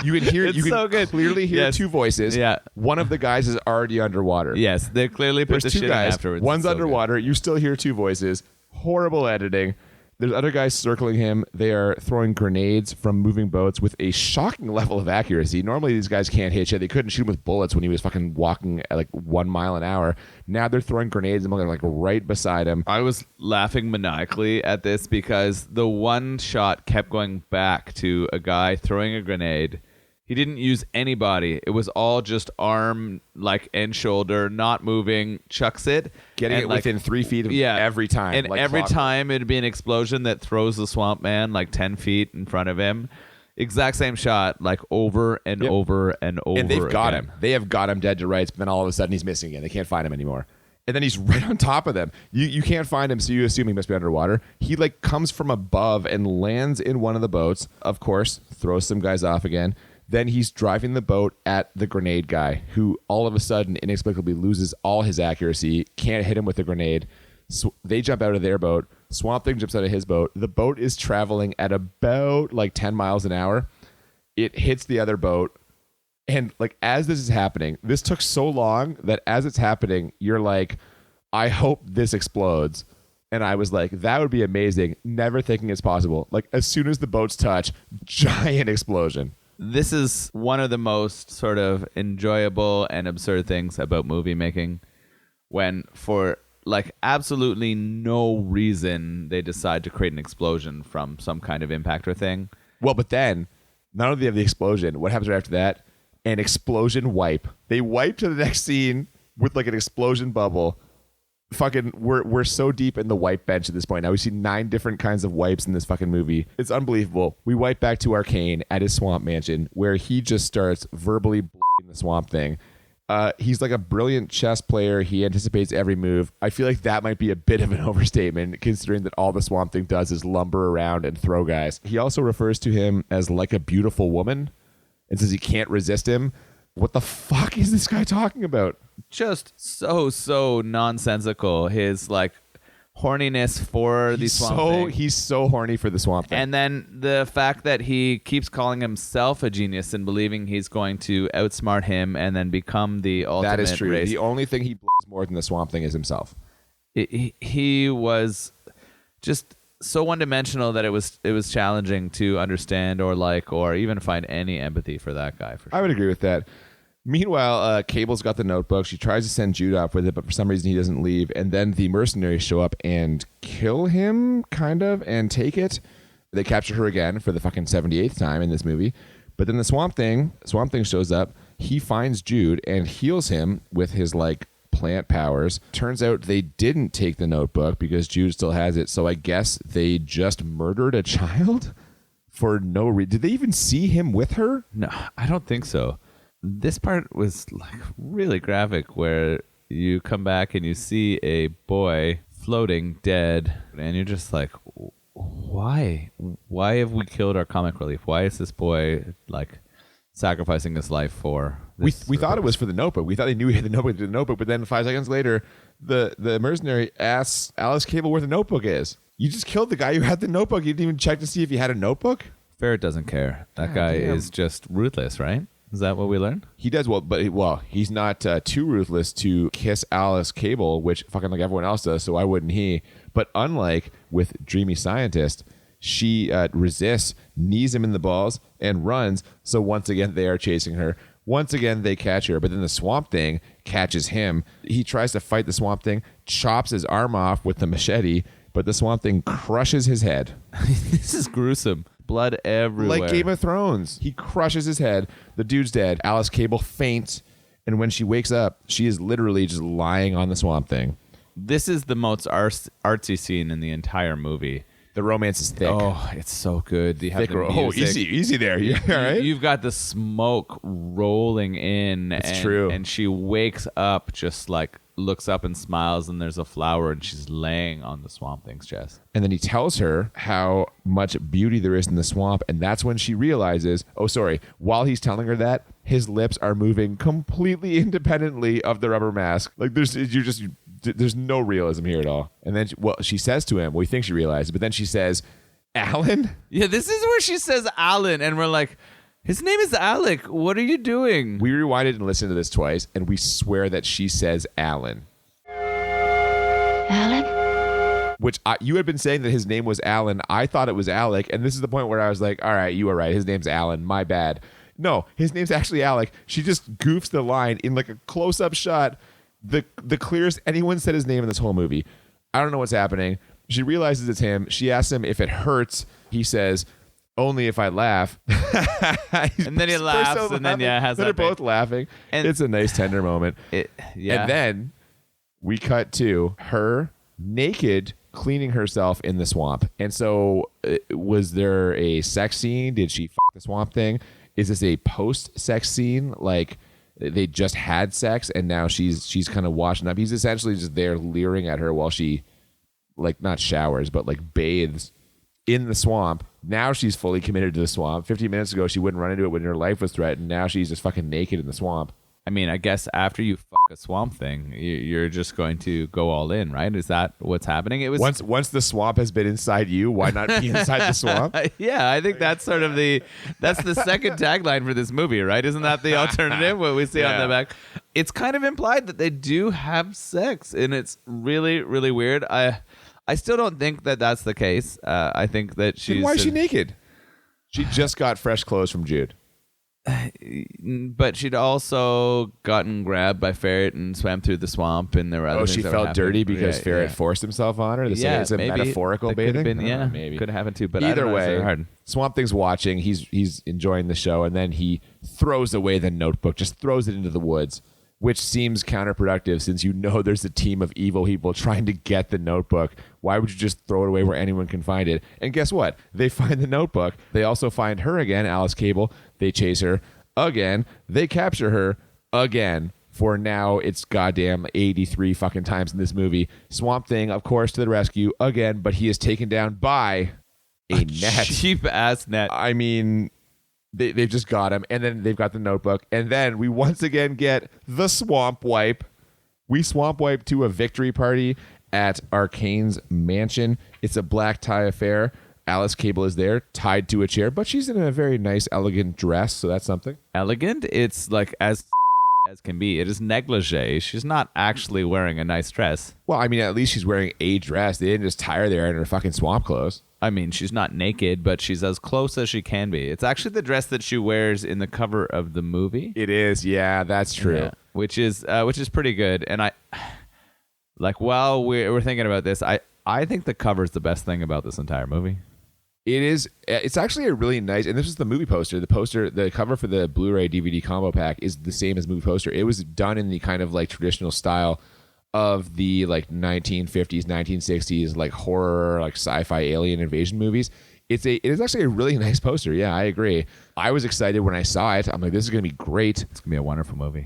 Speaker 1: you can hear,
Speaker 2: It's
Speaker 1: you can
Speaker 2: so good.
Speaker 1: clearly hear
Speaker 2: Yes.
Speaker 1: two voices.
Speaker 2: Yeah.
Speaker 1: One of the guys is already underwater.
Speaker 2: Yes, they clearly put
Speaker 1: There's
Speaker 2: the
Speaker 1: two
Speaker 2: shit in
Speaker 1: guys.
Speaker 2: afterwards.
Speaker 1: One's
Speaker 2: It's so good.
Speaker 1: underwater. You still hear two voices. Horrible editing. There's other guys circling him. They are throwing grenades from moving boats with a shocking level of accuracy. Normally, these guys can't hit shit. They couldn't shoot him with bullets when he was fucking walking at like 1 mile an hour. Now they're throwing grenades and they're like right beside him.
Speaker 2: I was laughing maniacally at this because the one shot kept going back to a guy throwing a grenade. He didn't use anybody. It was all just arm, like, and shoulder, not moving, chucks it.
Speaker 1: Getting
Speaker 2: and,
Speaker 1: it
Speaker 2: like,
Speaker 1: within 3 feet of
Speaker 2: yeah,
Speaker 1: every time.
Speaker 2: And
Speaker 1: like
Speaker 2: every
Speaker 1: clockwork.
Speaker 2: time it'd be an explosion that throws the swamp man like 10 feet in front of him. Exact same shot, like over and
Speaker 1: Yep.
Speaker 2: over and over.
Speaker 1: And they've got
Speaker 2: again.
Speaker 1: him. They have got him dead to rights, but then all of a sudden he's missing again. They can't find him anymore. And then he's right on top of them. You can't find him, so you assume he must be underwater. He like comes from above and lands in one of the boats. Of course, throws some guys off again. Then he's driving the boat at the grenade guy, who all of a sudden inexplicably loses all his accuracy, can't hit him with the grenade. So they jump out of their boat. Swamp Thing jumps out of his boat. The boat is traveling at about like 10 miles an hour. It hits the other boat. And like as this is happening, this took so long that as it's happening, you're like, I hope this explodes. And I was like, that would be amazing. Never thinking it's possible. Like as soon as the boats touch, giant explosion.
Speaker 2: This is one of the most sort of enjoyable and absurd things about movie making, when for like absolutely no reason they decide to create an explosion from some kind of impactor thing.
Speaker 1: Well, but then not only do they have the explosion, what happens right after that? An explosion wipe. They wipe to the next scene with like an explosion bubble. Fucking, we're so deep in the wipe bench at this point now. We've seen 9 different kinds of wipes in this fucking movie. It's unbelievable. We wipe back to Arcane at his swamp mansion, where he just starts verbally the Swamp Thing. He's like a brilliant chess player. He anticipates every move. I feel like that might be a bit of an overstatement, considering that all the Swamp Thing does is lumber around and throw guys. He also refers to him as like a beautiful woman and says he can't resist him. What the fuck is this guy talking about?
Speaker 2: Just so nonsensical. His like horniness for the Swamp Thing.
Speaker 1: He's so horny for the Swamp Thing.
Speaker 2: And then the fact that he keeps calling himself a genius and believing he's going to outsmart him and then become the ultimate
Speaker 1: that is true.
Speaker 2: race.
Speaker 1: The only thing he more than the Swamp Thing is himself.
Speaker 2: He was just so one-dimensional that it was challenging to understand or like or even find any empathy for that guy. For sure.
Speaker 1: I would agree with that. Meanwhile, Cable's got the notebook. She tries to send Jude off with it, but for some reason he doesn't leave. And then the mercenaries show up and kill him, kind of, and take it. They capture her again for the fucking 78th time in this movie. But then the Swamp Thing shows up. He finds Jude and heals him with his, like, plant powers. Turns out they didn't take the notebook because Jude still has it. So I guess they just murdered a child for no reason. Did they even see him with her?
Speaker 2: No, I don't think so. This part was like really graphic where you come back and you see a boy floating dead and you're just like, why have we killed our comic relief? Why is this boy like sacrificing his life for this?
Speaker 1: We thought it was for the notebook. We thought they knew he had the notebook, but then 5 seconds later the mercenary asks Alice Cable where the notebook is. You just killed the guy who had the notebook. You didn't even check to see if he had a notebook?
Speaker 2: Ferret doesn't care. That guy is just ruthless, right? Is that what we learned?
Speaker 1: He does he's not too ruthless to kiss Alice Cable, which fucking like everyone else does, so why wouldn't he? But unlike with Dreamy Scientist, she resists, knees him in the balls, and runs, so once again they are chasing her. Once again they catch her, but then the Swamp Thing catches him. He tries to fight the Swamp Thing, chops his arm off with the machete, but the Swamp Thing crushes his head.
Speaker 2: This is gruesome. Blood everywhere.
Speaker 1: Like Game of Thrones. He crushes his head. The dude's dead. Alice Cable faints. And when she wakes up, she is literally just lying on the Swamp Thing.
Speaker 2: This is the most artsy scene in the entire movie.
Speaker 1: The romance is thick.
Speaker 2: Oh, it's so good. You have
Speaker 1: Thick.
Speaker 2: the
Speaker 1: Oh,
Speaker 2: music.
Speaker 1: easy there. Yeah, all right.
Speaker 2: You've got the smoke rolling in.
Speaker 1: It's true.
Speaker 2: And she wakes up, just like looks up and smiles, and there's a flower, and she's laying on the Swamp Thing's chest.
Speaker 1: And then he tells her how much beauty there is in the swamp, and that's when she realizes, while he's telling her that, his lips are moving completely independently of the rubber mask. Like there's no realism here at all. And then she says to him, we think she realizes, but then she says, Alan?
Speaker 2: Yeah, this is where she says Alan, and we're like, his name is Alec. What are you doing?
Speaker 1: We rewinded and listened to this twice, and we swear that she says Alan.
Speaker 6: Alan?
Speaker 1: Which you had been saying that his name was Alan. I thought it was Alec, and this is the point where I was like, all right, you were right. His name's Alan. My bad. No, his name's actually Alec. She just goofs the line in like a close-up shot, the clearest anyone said his name in this whole movie. I don't know what's happening. She realizes it's him. She asks him if it hurts. He says, only if I laugh.
Speaker 2: And then he laughs, and then has
Speaker 1: They're
Speaker 2: that
Speaker 1: both
Speaker 2: big-
Speaker 1: laughing.
Speaker 2: And-
Speaker 1: It's a nice tender moment.
Speaker 2: Yeah.
Speaker 1: And then we cut to her naked cleaning herself in the swamp. And so was there a sex scene? Did she fuck the swamp thing? Is this a post-sex scene? Like they just had sex and now she's kind of washing up. He's essentially just there leering at her while she like not showers, but like bathes in the swamp. Now she's fully committed to the swamp. 15 minutes ago, she wouldn't run into it when her life was threatened. Now she's just fucking naked in the swamp.
Speaker 2: I mean, I guess after you fuck a swamp thing, you're just going to go all in, right? Is that what's happening? It was
Speaker 1: Once the swamp has been inside you, why not be inside the swamp?
Speaker 2: Yeah, I think that's sort of that's the second tagline for this movie, right? Isn't that the alternative? What we see on the back, it's kind of implied that they do have sex, and it's really, really weird. I still don't think that that's the case. I think that she's.
Speaker 1: Then why is she naked? She just got fresh clothes from Jude.
Speaker 2: But she'd also gotten grabbed by Ferret and swam through the swamp, and there were other
Speaker 1: Oh,
Speaker 2: things
Speaker 1: she
Speaker 2: that
Speaker 1: felt
Speaker 2: were
Speaker 1: dirty
Speaker 2: happening.
Speaker 1: because
Speaker 2: Yeah,
Speaker 1: Ferret
Speaker 2: yeah.
Speaker 1: forced himself on her.
Speaker 2: Yeah,
Speaker 1: It's a
Speaker 2: maybe.
Speaker 1: metaphorical
Speaker 2: That could
Speaker 1: bathing.
Speaker 2: have been,
Speaker 1: Maybe
Speaker 2: could have happened too. But I
Speaker 1: either
Speaker 2: don't know, it's
Speaker 1: way,
Speaker 2: hard.
Speaker 1: Swamp Thing's watching. He's enjoying the show, and then he throws away the notebook, just throws it into the woods, which seems counterproductive since you know there's a team of evil people trying to get the notebook. Why would you just throw it away where anyone can find it? And guess what? They find the notebook. They also find her again, Alice Cable. They chase her again. They capture her again. For now, it's goddamn 83 fucking times in this movie. Swamp Thing, of course, to the rescue again, but he is taken down by a net.
Speaker 2: Cheap ass net.
Speaker 1: I mean, they've just got him, and then they've got the notebook, and then we once again get the swamp wipe. We swamp wipe to a victory party at Arcane's mansion. It's a black tie affair. Alice Cable is there, tied to a chair, but she's in a very nice, elegant dress, so that's something.
Speaker 2: Elegant. It's like as can be. It is negligee. She's not actually wearing a nice dress.
Speaker 1: Well, I mean, at least she's wearing a dress. They didn't just tie her there in her fucking swamp clothes.
Speaker 2: I mean, she's not naked, but she's as close as she can be. It's actually the dress that she wears in the cover of the movie.
Speaker 1: It is, yeah, that's true.
Speaker 2: Yeah, which is pretty good. And I like while we're thinking about this, I think the cover is the best thing about this entire movie.
Speaker 1: It is. It's actually a really nice, and this is the movie poster. The cover for the Blu-ray DVD combo pack is the same as movie poster. It was done in the kind of like traditional style of the like 1950s, 1960s like horror, like sci-fi alien invasion movies. It is actually a really nice poster. Yeah, I agree. I was excited when I saw it. I'm like, this is gonna be great.
Speaker 2: It's gonna be a wonderful movie.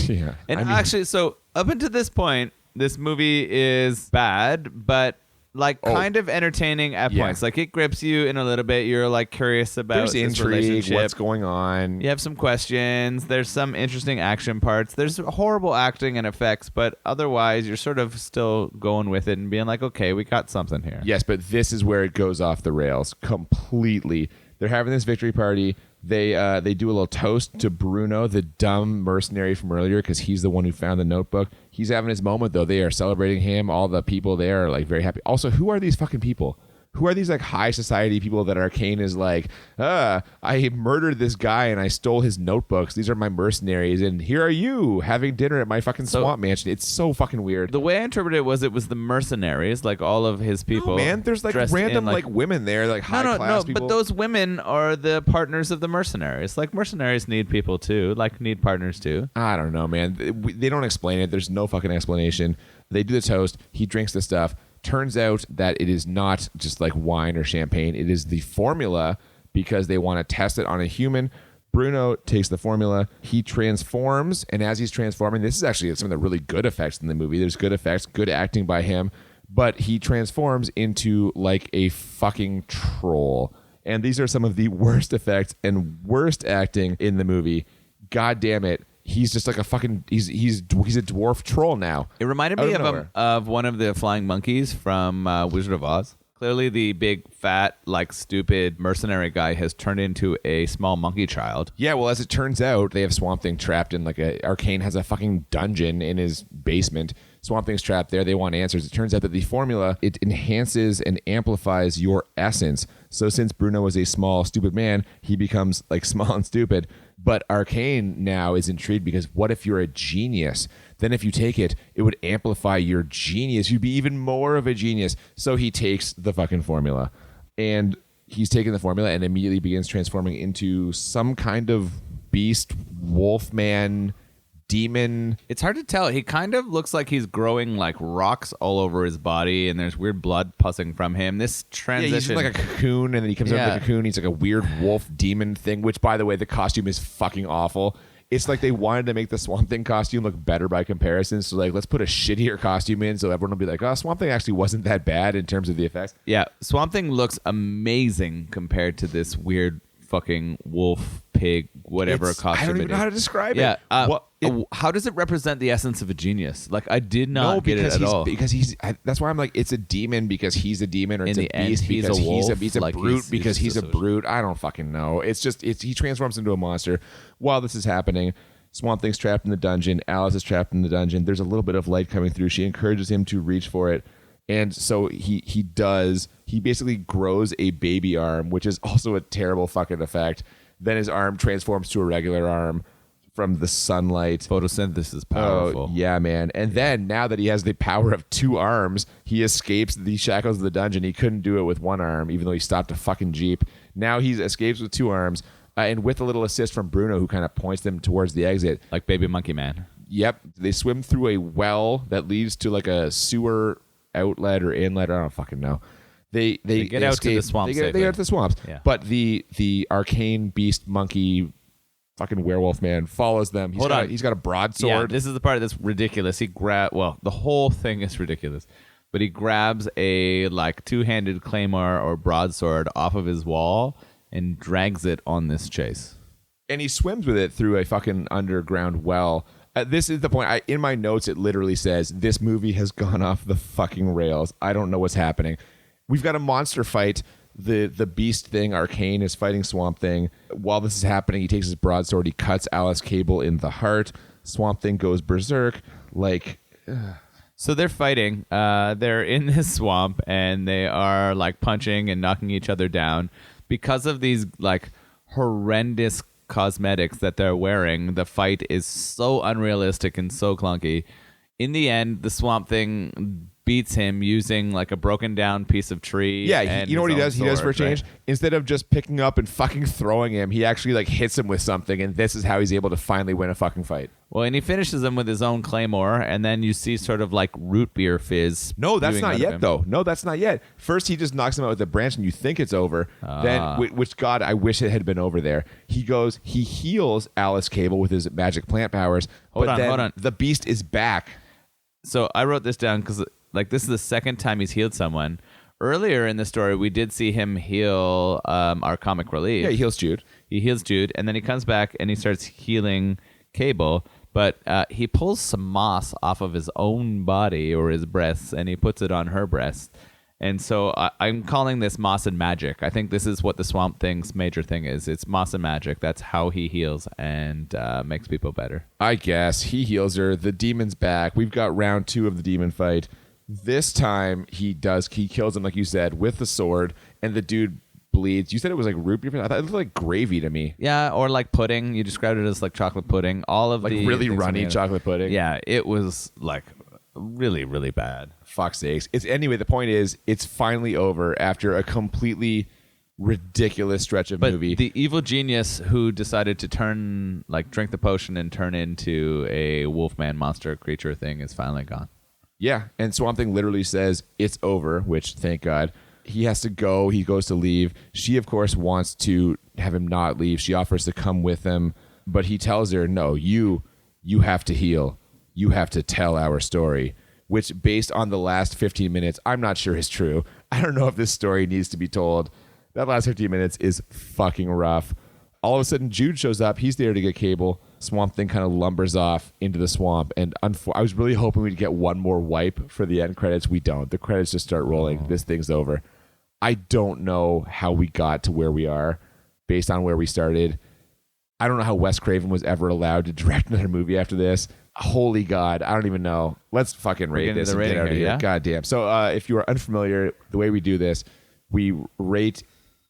Speaker 1: Yeah.
Speaker 2: And
Speaker 1: I mean,
Speaker 2: actually, so up until this point, this movie is bad, but like kind of entertaining at
Speaker 1: Yeah.
Speaker 2: points. Like it grips you in a little bit. You're like curious about
Speaker 1: there's
Speaker 2: this
Speaker 1: intrigue.
Speaker 2: relationship.
Speaker 1: What's going on?
Speaker 2: You have some questions. There's some interesting action parts. There's horrible acting and effects, but otherwise you're sort of still going with it and being like, okay, we got something here.
Speaker 1: Yes, but this is where it goes off the rails completely. They're having this victory party. They do a little toast to Bruno, the dumb mercenary from earlier, because he's the one who found the notebook. He's having his moment, though. They are celebrating him. All the people there are like very happy. Also, who are these fucking people? Who are these like high society people that Arcane is like, I murdered this guy and I stole his notebooks. These are my mercenaries, and here are you having dinner at my fucking swamp mansion. It's so fucking weird.
Speaker 2: The way I interpreted it was the mercenaries, like all of his people.
Speaker 1: No, man, there's like
Speaker 2: dressed
Speaker 1: random
Speaker 2: in,
Speaker 1: like women there, like high class people.
Speaker 2: But those women are the partners of the mercenaries. Like mercenaries need people too, like need partners too.
Speaker 1: I don't know, man. They don't explain it. There's no fucking explanation. They do the toast. He drinks the stuff. Turns out that it is not just like wine or champagne. It is the formula because they want to test it on a human. Bruno takes the formula. He transforms, and as he's transforming, this is actually some of the really good effects in the movie. There's good effects, good acting by him, but he transforms into like a fucking troll. And these are some of the worst effects and worst acting in the movie. God damn it. He's just like a fucking he's a dwarf troll now.
Speaker 2: It reminded me of one of the flying monkeys from Wizard of Oz. Clearly, the big, fat, like stupid mercenary guy has turned into a small monkey child.
Speaker 1: Yeah, well, as it turns out, they have Swamp Thing trapped in Arcane has a fucking dungeon in his basement. Swamp Thing's trapped there. They want answers. It turns out that the formula, it enhances and amplifies your essence. So since Bruno was a small, stupid man, he becomes like small and stupid. But Arcane now is intrigued because what if you're a genius? Then if you take it, it would amplify your genius. You'd be even more of a genius. So he takes the fucking formula. And he's taken the formula and immediately begins transforming into some kind of beast, wolfman, demon.
Speaker 2: It's hard to tell. He kind of looks like he's growing like rocks all over his body, and there's weird blood pussing from him. This transition,
Speaker 1: yeah, he's like a cocoon, and then he comes out of the cocoon. He's like a weird wolf demon thing, which, by the way, the costume is fucking awful. It's like they wanted to make the Swamp Thing costume look better by comparison. So, like, let's put a shittier costume in so everyone will be like, oh, Swamp Thing actually wasn't that bad in terms of the effects.
Speaker 2: Yeah, Swamp Thing looks amazing compared to this weird fucking wolf, pig, whatever costume.
Speaker 1: I don't even know how to describe it.
Speaker 2: How does it represent the essence of a genius? Like, I did not get it at all.
Speaker 1: Because that's why I'm like, it's a demon because he's a demon, or it's a beast because he's a brute because he's a brute. I don't fucking know. It's just he transforms into a monster. While this is happening, Swamp Thing's trapped in the dungeon. Alice is trapped in the dungeon. There's a little bit of light coming through. She encourages him to reach for it. And so he basically grows a baby arm, which is also a terrible fucking effect. Then his arm transforms to a regular arm from the sunlight.
Speaker 2: Photosynthesis is powerful.
Speaker 1: Oh, yeah, man. And then now that he has the power of two arms, he escapes the shackles of the dungeon. He couldn't do it with one arm, even though he stopped a fucking Jeep. Now he escapes with two arms, and with a little assist from Bruno, who kind of points them towards the exit.
Speaker 2: Like Baby Monkey Man.
Speaker 1: Yep. They swim through a well that leads to like a sewer outlet or inlet. I don't fucking know. They
Speaker 2: get out to the swamps.
Speaker 1: They get out to the swamps.
Speaker 2: Yeah.
Speaker 1: But the arcane beast monkey fucking werewolf man follows them. He's got a broadsword.
Speaker 2: Yeah, this is the part that's ridiculous. The whole thing is ridiculous. But he grabs a like two-handed claymore or broadsword off of his wall and drags it on this chase.
Speaker 1: And he swims with it through a fucking underground well. This is the point. In my notes, it literally says, this movie has gone off the fucking rails. I don't know what's happening. We've got a monster fight. The beast thing, Arcane, is fighting Swamp Thing. While this is happening, he takes his broadsword. He cuts Alice Cable in the heart. Swamp Thing goes berserk.
Speaker 2: So they're fighting. They're in this swamp, and they are like punching and knocking each other down. Because of these like horrendous cosmetics that they're wearing, the fight is so unrealistic and so clunky. In the end, the Swamp Thing beats him using like a broken down piece of tree.
Speaker 1: Yeah, you know what he does? He does for a change?
Speaker 2: Right?
Speaker 1: Instead of just picking up and fucking throwing him, he actually like hits him with something, and this is how he's able to finally win a fucking fight.
Speaker 2: Well, and he finishes him with his own claymore, and then you see sort of like root beer fizz.
Speaker 1: No, that's not yet, though. No, that's not yet. First, he just knocks him out with a branch, and you think it's over. Then, which, God, I wish it had been over there. He heals Alice Cable with his magic plant powers. Hold on. The beast is back.
Speaker 2: So I wrote this down because like this is the second time he's healed someone. Earlier in the story, we did see him heal our comic relief.
Speaker 1: Yeah, he heals Jude.
Speaker 2: He heals Jude, and then he comes back and he starts healing Cable. But he pulls some moss off of his own body or his breasts, and he puts it on her breast. And so I'm calling this moss and magic. I think this is what the Swamp Thing's major thing is. It's moss and magic. That's how he heals and makes people better.
Speaker 1: I guess. He heals her. The demon's back. We've got round 2 of the demon fight. This time he kills him, like you said, with the sword, and the dude bleeds. You said it was like root beer. I thought it looked like gravy to me.
Speaker 2: Yeah, or like pudding. You described it as like chocolate pudding. All of
Speaker 1: like
Speaker 2: the
Speaker 1: really runny chocolate pudding.
Speaker 2: Yeah, it was like really, really bad.
Speaker 1: Fuck's sakes. Anyway, the point is, it's finally over after a completely ridiculous stretch of movie.
Speaker 2: The evil genius who decided to drink the potion and turn into a wolfman monster creature thing is finally gone.
Speaker 1: Yeah, and Swamp Thing literally says it's over, which, thank God. He has to go. He goes to leave. She, of course, wants to have him not leave. She offers to come with him, but he tells her, no, you have to heal. You have to tell our story, which, based on the last 15 minutes, I'm not sure is true. I don't know if this story needs to be told. That last 15 minutes is fucking rough. All of a sudden, Jude shows up. He's there to get Cable. Swamp Thing kind of lumbers off into the swamp. And I was really hoping we'd get one more wipe for the end credits. We don't. The credits just start rolling. This thing's over. I don't know how we got to where we are based on where we started. I don't know how Wes Craven was ever allowed to direct another movie after this. Holy God, I don't even know. Let's fucking rate this and get out of here.
Speaker 2: Yeah?
Speaker 1: God damn. So if you are unfamiliar, the way we do this, we rate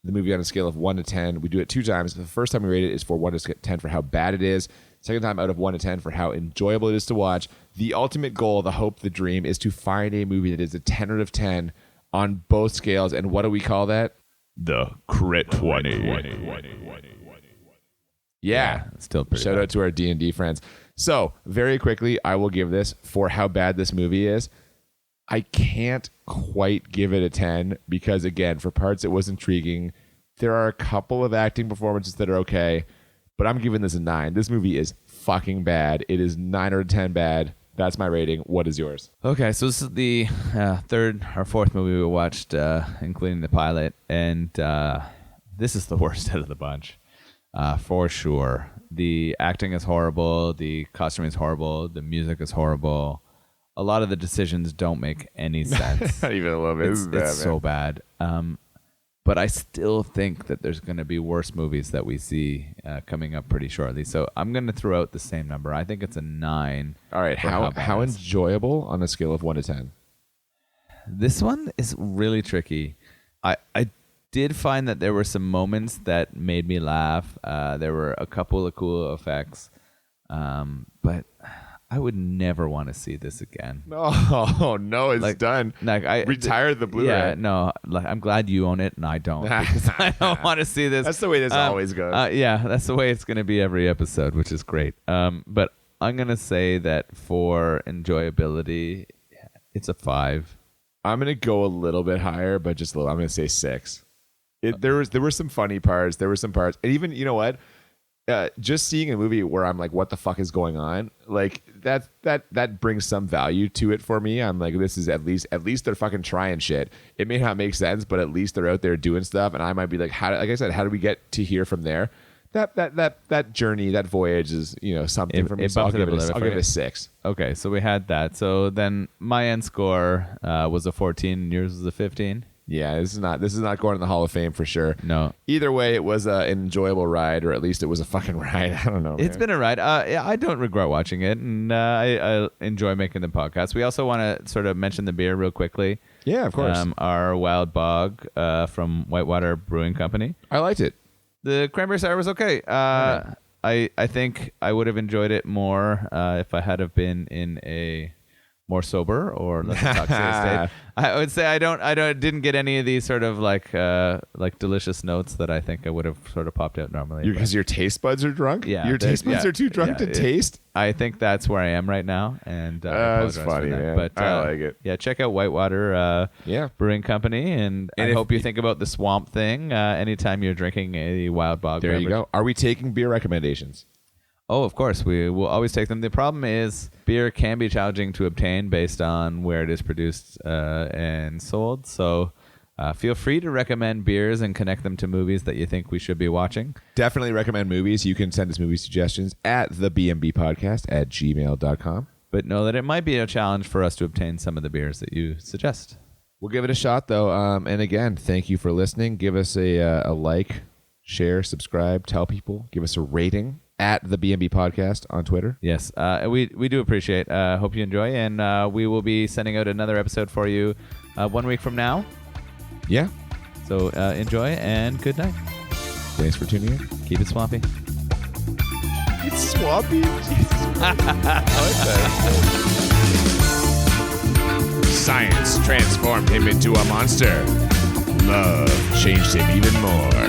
Speaker 1: the movie on a scale of 1 to 10. We do it 2 times. The first time we rate it is for 1 to 10 for how bad it is. Second time out of 1 to 10 for how enjoyable it is to watch. The ultimate goal, the hope, the dream is to find a movie that is a 10 out of 10 on both scales. And what do we call that?
Speaker 2: The Crit 20.
Speaker 1: Yeah.
Speaker 2: Still pretty
Speaker 1: Shout
Speaker 2: bad.
Speaker 1: out to our D&D friends. So, very quickly, I will give this for how bad this movie is. I can't quite give it a 10 because, again, for parts it was intriguing. There are a couple of acting performances that are okay, but I'm giving this a 9. This movie is fucking bad. It is 9 out of 10 bad. That's my rating. What is yours?
Speaker 2: Okay, so this is the third or fourth movie we watched, including the pilot, and this is the worst out of the bunch, for sure. The acting is horrible, the costuming is horrible, the music is horrible. A lot of the decisions don't make any sense.
Speaker 1: Not even a little bit.
Speaker 2: It's so bad. But I still think that there's going to be worse movies that we see coming up pretty shortly. So I'm going to throw out the same number. I think it's a 9.
Speaker 1: All right,
Speaker 2: for
Speaker 1: how
Speaker 2: bad it is.
Speaker 1: enjoyable on a scale of 1 to 10?
Speaker 2: This one is really tricky. I did find that there were some moments that made me laugh. There were a couple of cool effects. But I would never want to see this again.
Speaker 1: Oh, no, it's done.
Speaker 2: Like I
Speaker 1: retired the Blu-ray.
Speaker 2: Yeah, no. Like I'm glad you own it and I don't, because I don't want to see this.
Speaker 1: That's the way this always goes.
Speaker 2: Yeah, that's the way it's going to be every episode, which is great. But I'm going to say that for enjoyability, it's a 5.
Speaker 1: I'm going to go a little bit higher, but just a little. I'm going to say 6. There were some funny parts. There were some parts. And even, you know what? Just seeing a movie where I'm like, what the fuck is going on? Like that brings some value to it for me. I'm like, this is at least they're fucking trying shit. It may not make sense, but at least they're out there doing stuff. And I might be like, like I said, how do we get to here from there? That journey, that voyage is, something for me. So I'll give it a 6.
Speaker 2: Okay, so we had that. So then my end score was a 14 and yours was a 15.
Speaker 1: Yeah, this is not going in the Hall of Fame for sure.
Speaker 2: No.
Speaker 1: Either way, it was an enjoyable ride, or at least it was a fucking ride. I don't know.
Speaker 2: It's been a ride. Yeah, I don't regret watching it, and I enjoy making the podcast. We also want to sort of mention the beer real quickly.
Speaker 1: Yeah, of course.
Speaker 2: Our Wild Bog from Whitewater Brewing Company.
Speaker 1: I liked it.
Speaker 2: The cranberry sour was okay. I think I would have enjoyed it more if I had have been in a more sober or less intoxicated state. I would say I didn't get any of these sort of like delicious notes that I think I would have sort of popped out normally.
Speaker 1: Because your taste buds are drunk?
Speaker 2: Yeah,
Speaker 1: your taste buds are too drunk to taste?
Speaker 2: I think that's where I am right now, and
Speaker 1: that's funny, man.
Speaker 2: But
Speaker 1: I like it.
Speaker 2: Yeah, check out Whitewater Brewing Company, and I hope you think about the Swamp Thing anytime you're drinking a Wild Bog.
Speaker 1: There you go. Are we taking beer recommendations?
Speaker 2: Oh, of course. We will always take them. The problem is beer can be challenging to obtain based on where it is produced and sold. So feel free to recommend beers and connect them to movies that you think we should be watching.
Speaker 1: Definitely recommend movies. You can send us movie suggestions at thebmbpodcast@gmail.com.
Speaker 2: But know that it might be a challenge for us to obtain some of the beers that you suggest.
Speaker 1: We'll give it a shot, though. And again, thank you for listening. Give us a like, share, subscribe, tell people. Give us a rating at the BNB Podcast on Twitter.
Speaker 2: Yes, we do appreciate. Hope you enjoy, and we will be sending out another episode for you 1 week from now.
Speaker 1: Yeah.
Speaker 2: So enjoy and good night.
Speaker 1: Thanks for tuning in.
Speaker 2: Keep it swampy.
Speaker 1: It's swampy. I like that. Science transformed him into a monster. Love changed him even more.